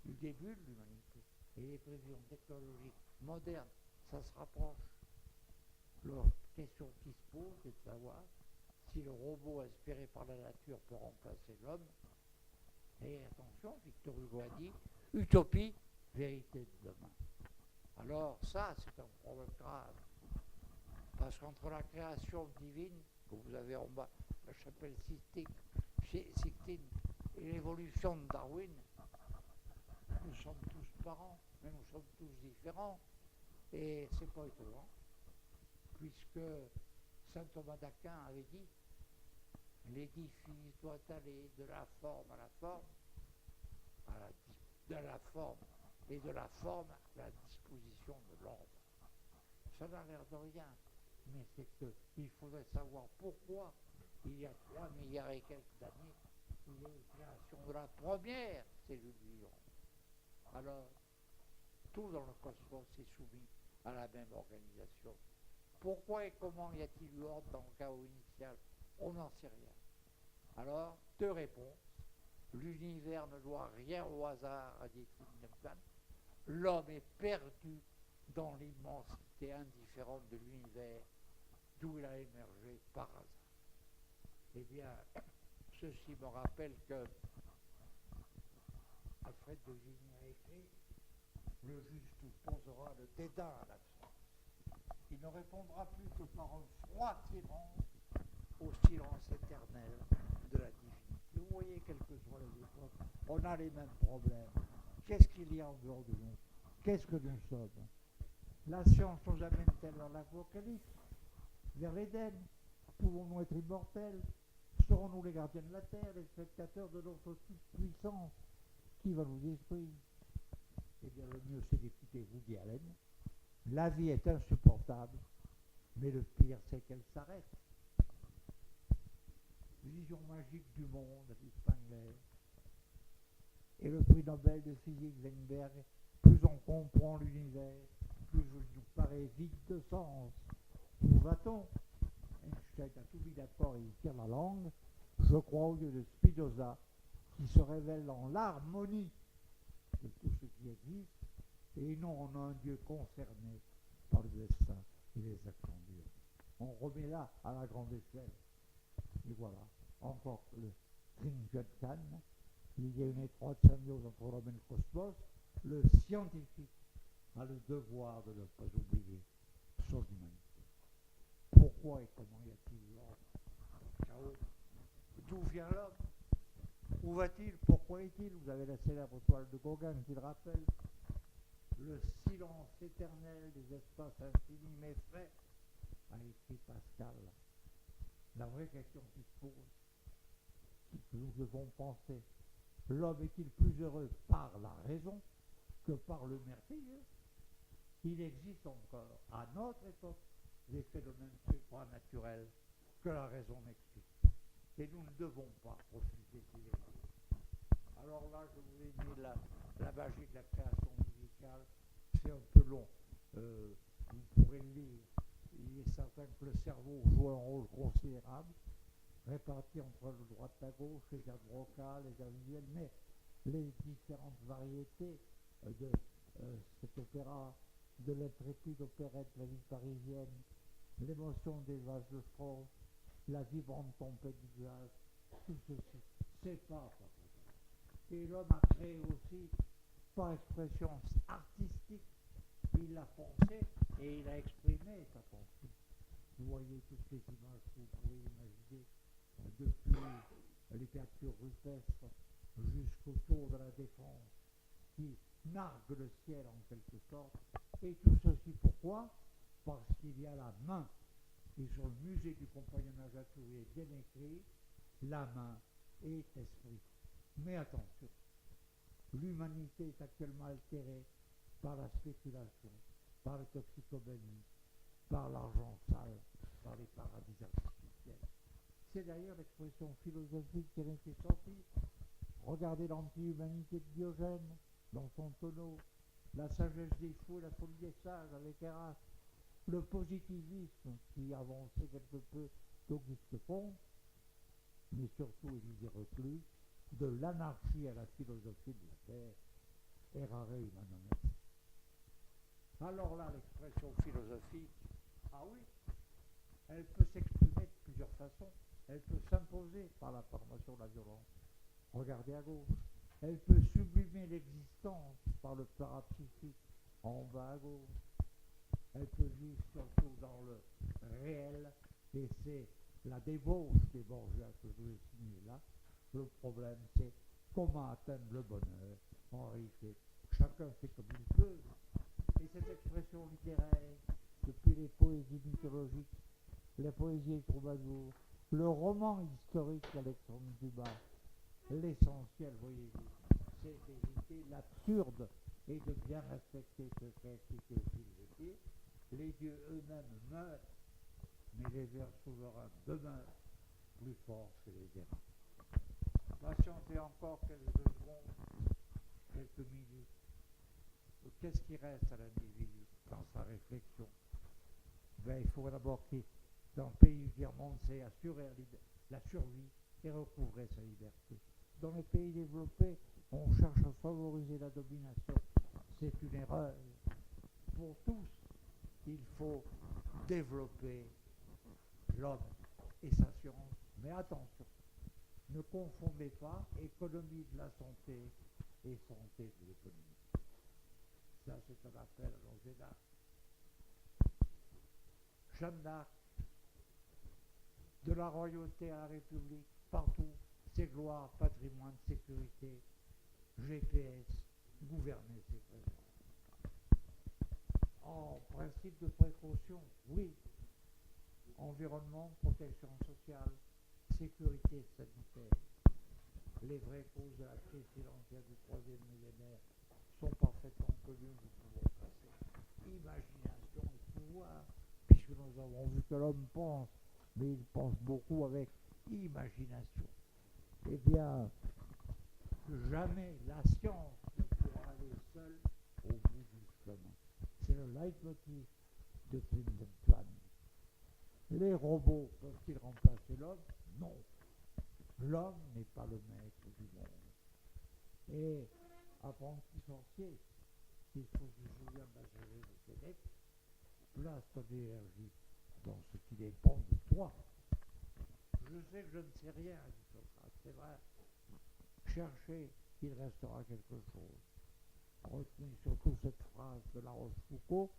du début de l'humanité et les prévisions technologiques modernes, ça se rapproche. La question qui se pose est de savoir si le robot inspiré par la nature peut remplacer l'homme. Et attention, Victor Hugo a dit utopie, vérité de demain. Alors ça, c'est un problème grave. Parce qu'entre la création divine, que vous avez en bas, la chapelle Sixtine, et l'évolution de Darwin, nous sommes tous parents, mais nous sommes tous différents. Et c'est pas étonnant, puisque saint Thomas d'Aquin avait dit l'édifice doit aller de la forme à la forme, de la forme, et de la forme à la disposition de l'ordre. Ça n'a l'air de rien, mais c'est qu'il faudrait savoir pourquoi, il y a 3 milliards et quelques d'années, il y a eu la création de la première cellule vivante. Alors, tout dans le cosmos est soumis à la même organisation. Pourquoi et comment y a-t-il eu ordre dans le chaos initial? On n'en sait rien. Alors, 2 réponses. L'univers ne doit rien au hasard, a dit Wittgenstein. L'homme est perdu dans l'immensité indifférente de l'univers, d'où il a émergé par hasard. Eh bien, ceci me rappelle que Alfred de Vigny a écrit « Le juste posera le dédain à l'absence. Il ne répondra plus que par un froid silence au silence éternel de la divinité. » Vous voyez, quelles que soient les époques, on a les mêmes problèmes. Qu'est-ce qu'il y a en dehors de nous? Qu'est-ce que nous sommes? La science nous amène-t-elle vers l'Apocalypse, vers l'Éden? Pouvons-nous être immortels? Serons-nous les gardiens de la terre, les spectateurs de notre toute-puissance qui va nous détruire? Eh bien, le mieux, c'est d'écouter Woody Allen. La vie est insupportable, mais le pire, c'est qu'elle s'arrête. Vision magique du monde, dit Spengler. Et le prix Nobel de physique Weinberg, plus on comprend l'univers, plus il nous paraît vide de sens. Où va-t-on? Einstein a tout mis d'accord et il tire la langue. Je crois au Dieu de Spinoza, qui se révèle dans l'harmonie de tout ce qui existe, et non en un Dieu concerné par le destin et les actions d'Dieu. On remet là à la grande échelle. Et voilà, encore le Kringelkan, il y a une étroite symbiose entre l'homme et le cosmos. Le scientifique a le devoir de ne pas oublier son humanité. Pourquoi et comment y a-t-il l'homme? Chaos. D'où vient l'homme? Où va-t-il? Pourquoi est-il? Vous avez la célèbre toile de Gauguin qui le rappelle. Le silence éternel des espaces infinis m'effraie, a écrit Pascal. La vraie question qui se pose, que nous devons penser, l'homme est-il plus heureux par la raison que par le merveilleux? Il existe encore, à notre époque, des phénomènes supranaturels que la raison n'explique. Et nous ne devons pas refuser ces vérités. Alors là, je vous ai dit la magie de la création musicale, c'est un peu long. Vous pourrez le lire. Il est certain que le cerveau joue un rôle considérable, réparti entre le droite et la gauche, les airs vocales, les airs visuels, mais les différentes variétés de cet opéra, de l'intrépide opérette, la vie parisienne, l'émotion des vases de Strauss, la vibrante tempête du jazz, tout ceci, c'est pas. Et l'homme a créé aussi, par expression artistique, il a pensé et il a exprimé sa pensée. Vous voyez toutes les images que vous pouvez imaginer, depuis les peintures rupestres jusqu'au tour de la Défense, qui nargue le ciel en quelque sorte. Et tout ceci pourquoi? Parce qu'il y a la main. Et sur le musée du compagnonnage à tout est bien écrit, la main est esprit. Mais attention, l'humanité est actuellement altérée par la spéculation, par la toxicomanie, par l'argent sale, par les paradis artificiels. C'est d'ailleurs l'expression philosophique qui en était sortie. Regardez l'anti-humanité de Diogène dans son tonneau, la sagesse des fous et la folie des sages avec Erasme, le positivisme qui avançait quelque peu d'Auguste Comte, mais surtout Élisée Reclus, de l'anarchie à la philosophie de la terre, errare humanum est. Alors là, l'expression philosophique, ah oui, elle peut s'exprimer de plusieurs façons. Elle peut s'imposer par la formation de la violence. Regardez à gauche. Elle peut sublimer l'existence par le parapsychique en bas à gauche. Elle peut vivre surtout dans le réel, et c'est la débauche des Borgias que je vous ai signé là. Le problème, c'est comment atteindre le bonheur en réalité. Chacun fait comme il peut. Et cette expression littéraire, depuis les poésies mythologiques, la poésie des troubadours, le roman historique d'Alexandre Dumas, l'essentiel, voyez-vous, c'est d'éviter l'absurde et de bien respecter ce qu'a expliqué Philosophe. Les dieux eux-mêmes meurent, mais les vers souverains demeurent plus forts que les errants. Patientez encore quelques secondes, quelques minutes. Qu'est-ce qui reste à l'individu dans sa réflexion? Ben, il faut d'abord qu'il, dans le pays du tiers-monde, c'est assurer la survie et recouvrer sa liberté. Dans les pays développés, on cherche à favoriser la domination. C'est une erreur. Pour tous, il faut développer l'homme et sa science. Mais attention, ne confondez pas économie de la santé et santé de l'économie. Ça, c'est un appel à nos Jeanne d'Arc. Jeanne d'Arc, de la royauté à la République, partout, c'est gloire, patrimoine, sécurité, GPS, gouverner, c'est présent. En principe de précaution, oui. Environnement, protection sociale, sécurité sanitaire. Les vraies causes de la crise financière du troisième millénaire sont parfaitement connues, nous pouvons passer. Imagination et pouvoir, puisque nous avons vu que l'homme pense, mais il pense beaucoup avec imagination. Eh bien, jamais la science ne pourra aller seule au bout du chemin. C'est le leitmotiv de Plan. Les robots peuvent-ils remplacer l'homme? Non. L'homme n'est pas le maître du monde. Et apprenti sorcier, il faut se souvenir de la sagesse de Sénèque, place ton énergie dans ce qui dépend de toi. Je sais que je ne sais rien, dit Socrate, c'est vrai. Cherchez, il restera quelque chose. Retenez surtout cette phrase de La Rochefoucauld,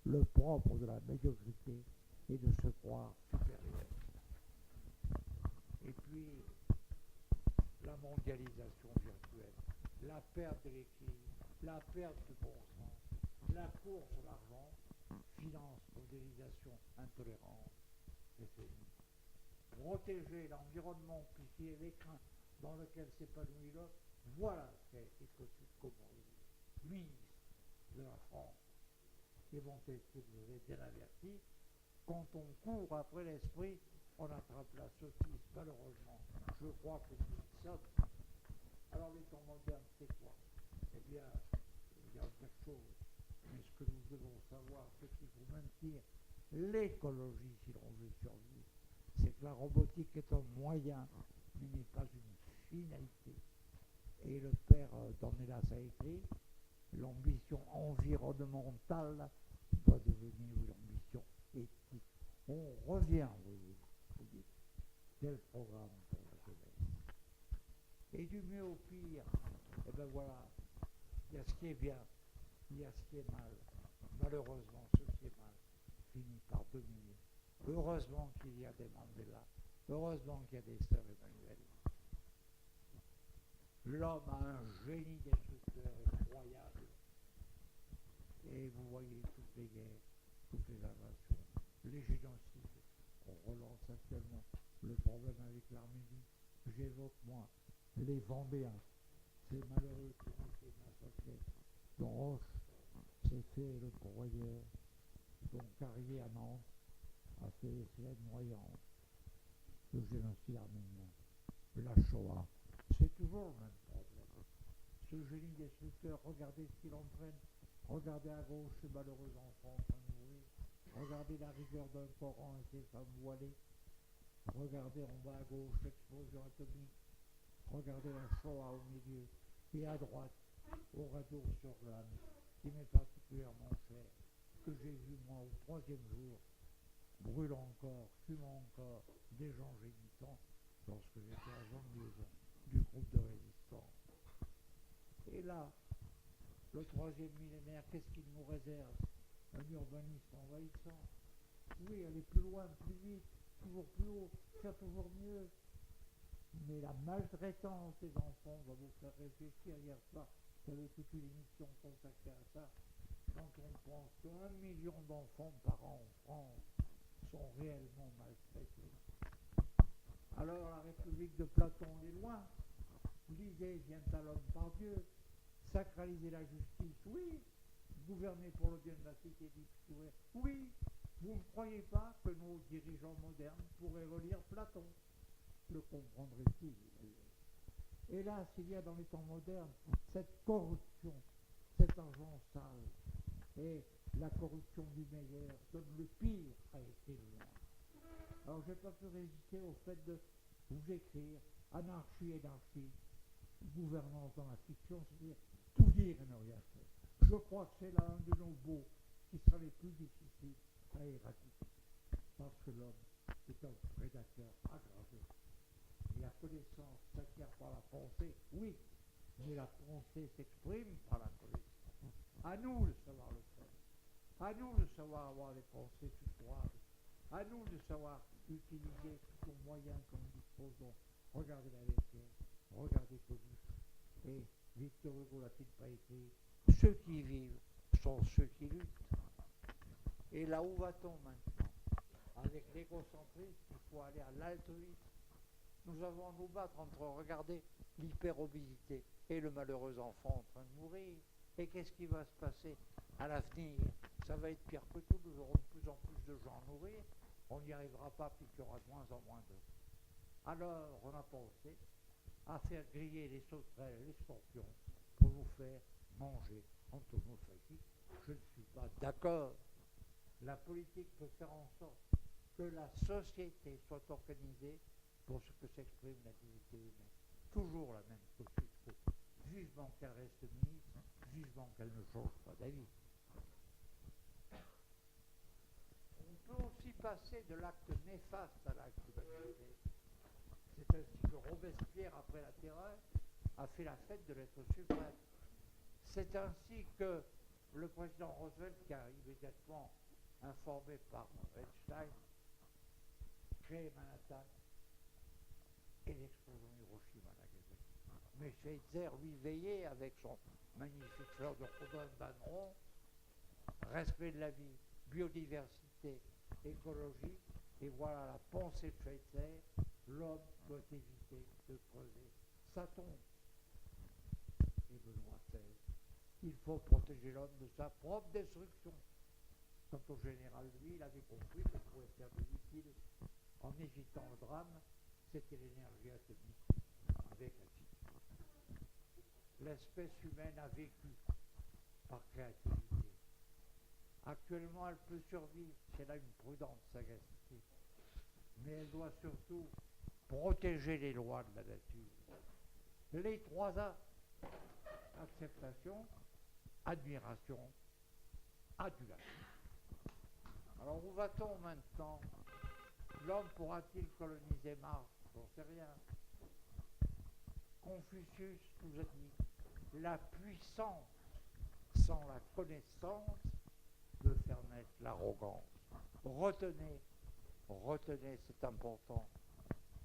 le propre de la médiocrité est de se croire supérieur. Et puis, la mondialisation virtuelle, la perte de l'équilibre, la perte du bon sens, la course à l'argent, finance, modélisation, intolérance, décennie. Protéger l'environnement, puis l'écrin dans lequel s'épanouit l'homme, voilà ce qu'a été Comorille, ministre de la France. Et Montesquieu vous avez bien averti, quand on court après l'esprit, on attrape la sottise, malheureusement. Je crois que nous y sommes. Alors les temps modernes, c'est quoi? Eh bien, il y a quelque chose. Mais ce que nous devons savoir, c'est qu'il faut maintenir l'écologie si l'on veut survivre. C'est que la robotique est un moyen, mais n'est pas une finalité. Et le père Dornelas a écrit, l'ambition environnementale doit devenir une ambition éthique. On revient, vous dites, quel programme pour la jeunesse. Et du mieux au pire, eh bien voilà, il y a ce qui est bien, il y a ce qui est mal. Malheureusement, ce qui est mal finit par dominer. Heureusement qu'il y a des Mandela, heureusement qu'il y a des sœurs Emmanuel. L'homme a un génie destructeur incroyable. Et vous voyez toutes les guerres, toutes les invasions, les génocides. On relance actuellement le problème avec l'Arménie. J'évoque, moi, les Vendéens. Ces malheureux qui ont été massacrés. Dont Roche s'est fait le broyeur, dont Carrier à Nantes a fait les silennes noyantes. Le génocide arménien, la Shoah. C'est toujours le même problème. Ce génie destructeur, regardez ce qu'il entraîne. Regardez à gauche ces malheureux enfants en train de mourir. Regardez la rigueur d'un Coran et ses femmes voilées. Regardez en bas à gauche l'explosion atomique. Regardez la Shoah au milieu. Et à droite, au radeau sur l'âne, qui m'est particulièrement cher, que j'ai vu moi au troisième jour, brûlant encore, fumant encore, des gens gémissants, lorsque j'étais agent de liaison du groupe de résistance. Et là, le troisième millénaire, qu'est-ce qu'il nous réserve? Un urbanisme envahissant. Oui, aller plus loin, plus vite, toujours plus haut, faire toujours mieux. Mais la maltraitance des enfants va vous faire réfléchir. Hier soir, j'avais toute une émission consacrée à ça. Quand on pense qu'1 million d'enfants par an en France sont réellement maltraités. Alors la République de Platon est loin. L'idée vient à l'homme par Dieu. Sacraliser la justice, oui. Gouverner pour le bien de la cité dite, oui. Vous ne croyez pas que nos dirigeants modernes pourraient relire Platon? Le comprendraient-ils? Hélas, il y a dans les temps modernes cette corruption, cet argent sale. Et la corruption du meilleur donne le pire a été loin. Alors je n'ai pas pu résister au fait de vous écrire anarchie, gouvernance dans la fiction, c'est-à-dire tout dire et ne rien faire. Je crois que c'est là un de nos baux qui sera les plus difficiles à éradiquer. Parce que l'homme est un prédateur aggravé. Et la connaissance s'acquiert par la pensée, oui, mais la pensée s'exprime par la connaissance. À nous de savoir le faire. À nous de savoir avoir des pensées tutorables. À nous de savoir utiliser tous les moyens que nous disposons. Regardez la vaisselle, regardez Coluche. Et Victor Hugo l'a-t-il pas écrit? Ceux qui vivent sont ceux qui luttent. Et là où va-t-on maintenant? Avec l'égocentrisme, il faut aller à l'altruisme. Nous avons à nous battre entre, regardez, l'hyperobésité et le malheureux enfant en train de mourir. Et qu'est-ce qui va se passer à l'avenir? Ça va être pire que tout, nous aurons de plus en plus de gens à nourrir, on n'y arrivera pas, puis qu'il y aura de moins en moins d'eux. Alors, on a pensé à faire griller les sauterelles et les scorpions pour nous faire manger entomophagie. Je ne suis pas d'accord. La politique peut faire en sorte que la société soit organisée pour ce que s'exprime la dignité humaine. Toujours la même Kosciusko. Vivement qu'elle reste ministre, vivement qu'elle ne change pas d'avis. On peut aussi passer de l'acte néfaste à l'acte d'humanité. C'est ainsi que Robespierre, après la terreur, a fait la fête de l'être suprême. C'est ainsi que le président Roosevelt, qui a immédiatement informé par Einstein, crée Manhattan et l'explosion Hiroshima-Nagasaki. Mais Schweitzer, lui, veillait avec son magnifique fleur de rhododendron, respect de la vie, biodiversité, écologie, et voilà la pensée de Schweitzer, l'homme doit éviter de creuser sa tombe. Et Benoît XVI, il faut protéger l'homme de sa propre destruction. Quant au général, lui, il avait compris qu'il pouvait faire de l'utile en évitant le drame, c'était l'énergie atomique avec la physique. L'espèce humaine a vécu par créativité. Actuellement, elle peut survivre si elle a une prudente sagacité. Mais elle doit surtout protéger les lois de la nature. Les 3 A, acceptation, admiration, adulation. Alors où va-t-on maintenant? L'homme pourra-t-il coloniser Mars? J'en sais rien. Confucius nous a dit, la puissance sans la connaissance peut faire naître l'arrogance. Retenez, c'est important.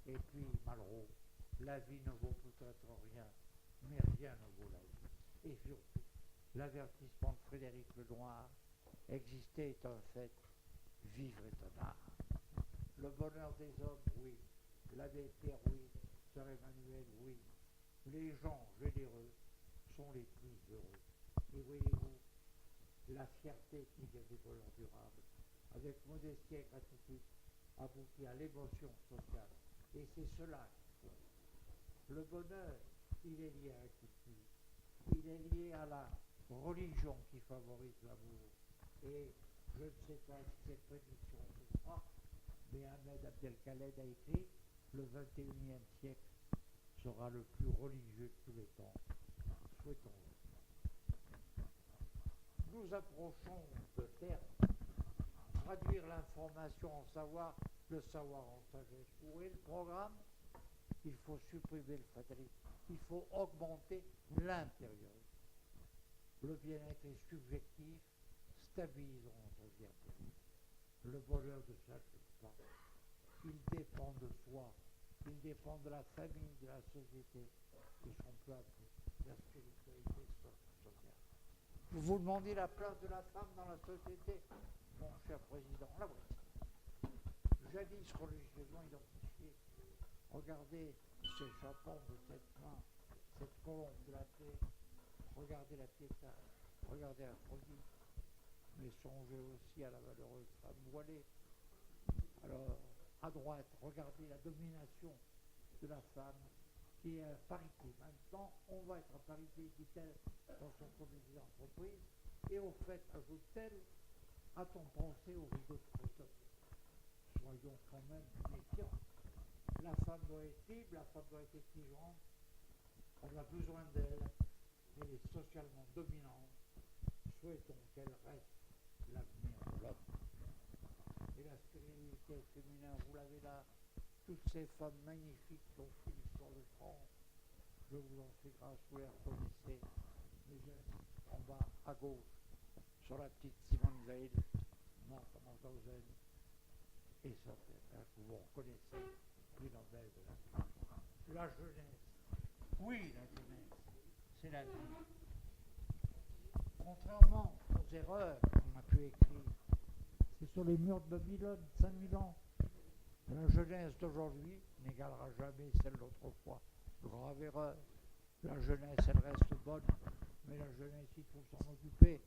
Et puis, Malraux, la vie ne vaut peut-être rien, mais rien ne vaut la vie. Et surtout, l'avertissement de Frédéric Lenoir, exister est un fait, vivre est un art. Le bonheur des hommes, oui. L'abbé Pierre, oui. Sœur Emmanuel, oui. Les gens généreux sont les plus heureux. Et voyez-vous, la fierté qui vient des bonheurs durables, avec modestie et gratitude, aboutit à l'émotion sociale. Et c'est cela qu'il faut. Le bonheur, il est lié à la culture. Il est lié à la religion qui favorise l'amour. Et je ne sais pas si cette prédiction se fera, mais Ahmed Abdelkhaled a écrit « Le 21e siècle sera le plus religieux de tous les temps. » Souhaitons-le. Nous approchons de terme. Traduire l'information en savoir, le savoir en sagesse. Où est le programme? Il faut supprimer le fatalisme. Il faut augmenter l'intérieur. Le bien-être est subjectif. Stabilisons notre bien-être. Le bonheur ne s'achète pas. Il dépend de soi. Il dépend de la famille, de la société. Et son peu à peu, la spiritualité sociale. Vous vous demandez la place de la femme dans la société? Mon cher président, la voici. Jadis religieusement identifiée. Regardez ces chapons de cette main, cette colombe de la paix. Regardez la Pietà, regardez Aphrodite. Mais songez aussi à la malheureuse femme voilée. Alors, à droite, regardez la domination de la femme qui est à parité. Maintenant, on va être à parité, dit-elle, dans son comité d'entreprise. Et au fait, ajoute-t-elle, a-t-on pensé au rideau de Crétoc? Soyons quand même méfiants. La femme doit être libre, la femme doit être exigeante. On a besoin d'elle. Elle est socialement dominante. Souhaitons qu'elle reste l'avenir de l'homme. Et la stérilité féminine, vous l'avez là, toutes ces femmes magnifiques qui ont fait l'histoire de France, je vous en fais grâce, vous les reconnaissez. Mais j'insiste, en bas, à gauche, sur la petite Simone Veil, morte à Mauthausen, et ça fait que vous reconnaissez les Nobel de la vie. La jeunesse, oui, la jeunesse, c'est la vie. Contrairement aux erreurs qu'on a pu écrire, c'est sur les murs de Babylone, 5000 ans. La jeunesse d'aujourd'hui n'égalera jamais celle d'autrefois. Grave erreur. La jeunesse, elle reste bonne, mais la jeunesse, il faut s'en occuper.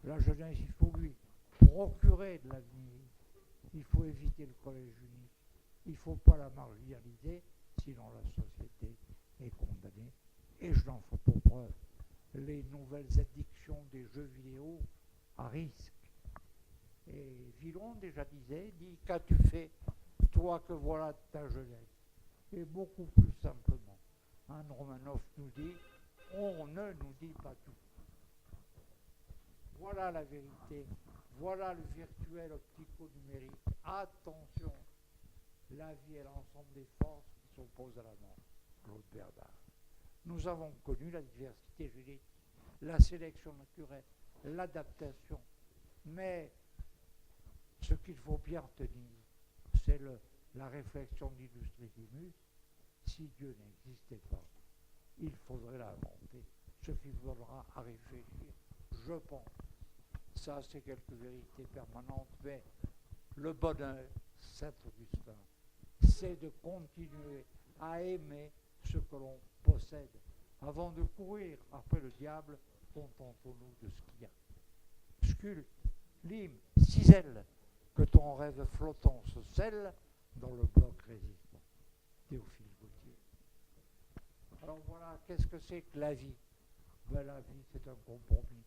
La jeunesse, il faut lui procurer de l'avenir. Il faut éviter le collège unique. Il ne faut pas la marginaliser, sinon la société est condamnée. Et je n'en fais pour preuve les nouvelles addictions des jeux vidéo à risque. Et Villon déjà dit, qu'as-tu fait, toi que voilà de ta jeunesse? Et beaucoup plus simplement, Anne Romanoff nous dit, on ne nous dit pas tout. Voilà la vérité, voilà le virtuel optico-numérique. Attention, la vie est l'ensemble des forces qui s'opposent à la mort. Claude Bernard. Nous avons connu la diversité génétique, la sélection naturelle, l'adaptation, mais ce qu'il faut bien retenir, c'est la réflexion d'Illustrissimus. Si Dieu n'existait pas, il faudrait l'inventer, ce qui faudra à réfléchir, je pense. Ça, c'est quelques vérités permanentes, mais le bonheur, Saint-Augustin, c'est de continuer à aimer ce que l'on possède. Avant de courir après le diable, contentons-nous de ce qu'il y a. Sculpte, lime, cisèle, que ton rêve flottant se scelle dans le bloc résistant. Théophile Gautier. Alors voilà, qu'est-ce que c'est que la vie? Ben, la vie, c'est un compromis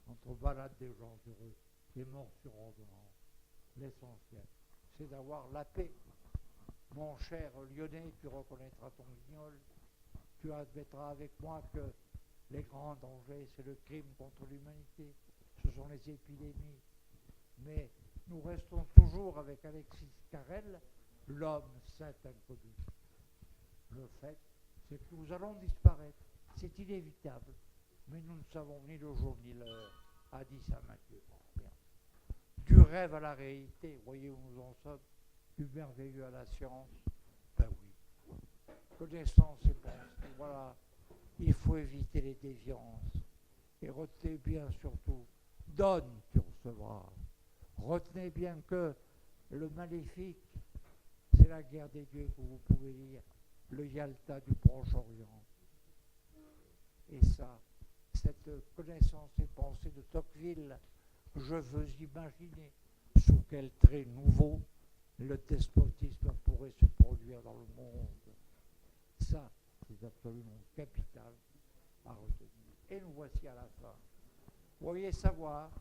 entre balade des gens heureux et mort sur ordonnance. L'essentiel, c'est d'avoir la paix. Mon cher Lyonnais, tu reconnaîtras ton guignol. Tu admettras avec moi que les grands dangers, c'est le crime contre l'humanité, ce sont les épidémies. Mais nous restons toujours avec Alexis Carrel, l'homme saint inconnu. Le fait, c'est que nous allons disparaître. C'est inévitable. Mais nous ne savons ni le jour ni l'heure, a dit saint Matthieu. Bien. Du rêve à la réalité, voyez où nous en sommes, du merveilleux à la science, ben oui. Connaissance et pensée, voilà. Il faut éviter les déviances. Et retenez bien surtout, donne, tu recevras. Retenez bien que le maléfique, c'est la guerre des dieux que vous pouvez lire, le Yalta du Proche-Orient. Et ça, cette connaissance et pensée de Tocqueville, je veux imaginer sous quel trait nouveau le despotisme pourrait se produire dans le monde. Ça, c'est absolument capital à retenir. Et nous voici à la fin. Vous voyez, savoir,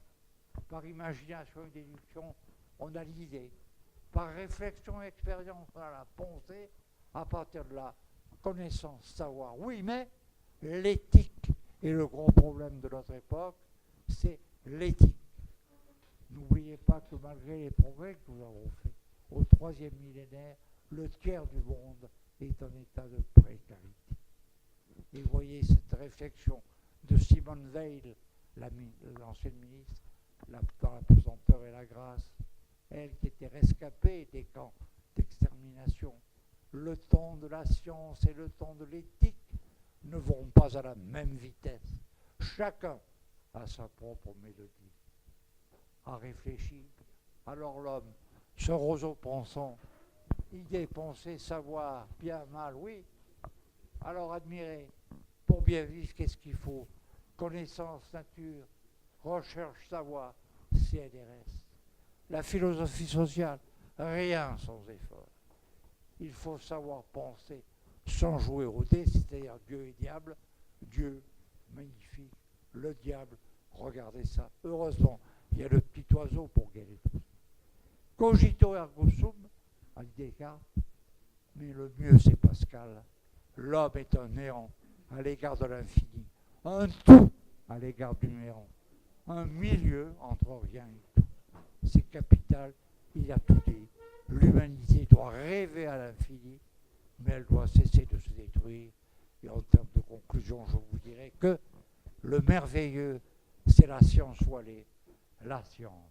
par imagination et déduction, on a l'idée. Par réflexion et expérience, on a la pensée. À partir de là, connaissance, savoir. Oui, mais l'éthique est le gros problème de notre époque, c'est l'éthique. N'oubliez pas que malgré les progrès que nous avons faits, au 3e millénaire, le tiers du monde est en état de précarité. Et voyez cette réflexion de Simone Veil, l'ancienne ministre, dans la pesanteur et la grâce, elle qui était rescapée des camps d'extermination. Le temps de la science et le temps de l'éthique ne vont pas à la même vitesse. Chacun a sa propre mélodie. À réfléchir. Alors l'homme, ce roseau pensant, idée, pensée, savoir, bien, mal, oui. Alors admirer. Pour bien vivre, qu'est-ce qu'il faut? Connaissance, nature, recherche, savoir, CNRS. La philosophie sociale, rien sans effort. Il faut savoir penser sans jouer au dé, c'est-à-dire Dieu et diable. Dieu, magnifique. Le diable, regardez ça. Heureusement, il y a le petit oiseau pour guérir tout. Cogito ergo sum, a dit Descartes, mais le mieux c'est Pascal. L'homme est un néant à l'égard de l'infini, un tout à l'égard du néant, un milieu entre rien et tout. C'est capital, il a tout dit. L'humanité doit rêver à l'infini, mais elle doit cesser de se détruire. Et en termes de conclusion, je vous dirais que le merveilleux, c'est la science voilée. La science,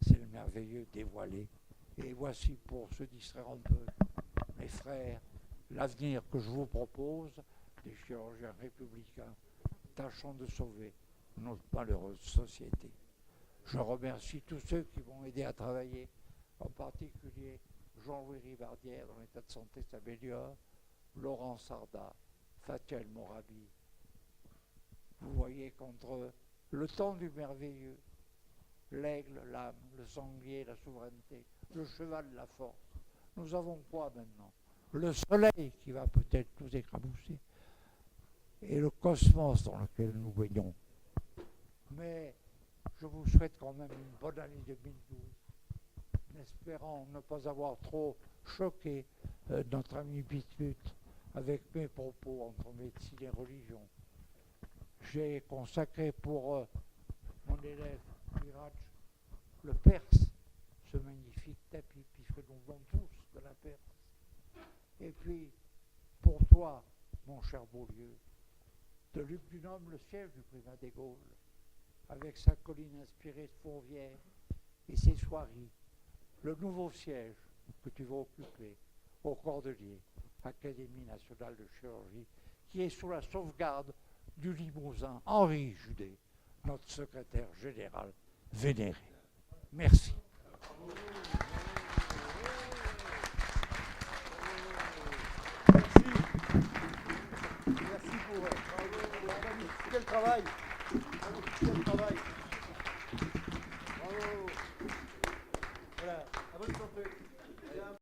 c'est le merveilleux dévoilé. Et voici, pour se distraire un peu, mes frères, l'avenir que je vous propose, des chirurgiens républicains, tâchant de sauver notre malheureuse société. Je remercie tous ceux qui m'ont aidé à travailler, en particulier Jean-Louis Ribardière, dont l'état de santé s'améliore, Laurent Sarda, Fatia El Morabi. Vous voyez qu'entre le temps du merveilleux, l'aigle, l'âme, le sanglier, la souveraineté, le cheval, la force, nous avons quoi maintenant? Le soleil qui va peut-être nous écrabousser et le cosmos dans lequel nous baignons. Mais je vous souhaite quand même une bonne année 2012, en espérant ne pas avoir trop choqué notre ami Bismuth avec mes propos entre médecine et religion. J'ai consacré pour mon élève Miraj le Perse, ce magnifique tapis, puisque nous venons tous de la Perse. Et puis, pour toi, mon cher Beaulieu, de Luc Dunhomme, le siège du primat des Gaules, avec sa colline inspirée de Fourvière et ses soieries, le nouveau siège que tu vas occuper au Cordelier, Académie nationale de chirurgie, qui est sous la sauvegarde du Limousin Henri Judet, notre secrétaire général vénéré. Merci. Merci pour quel travail.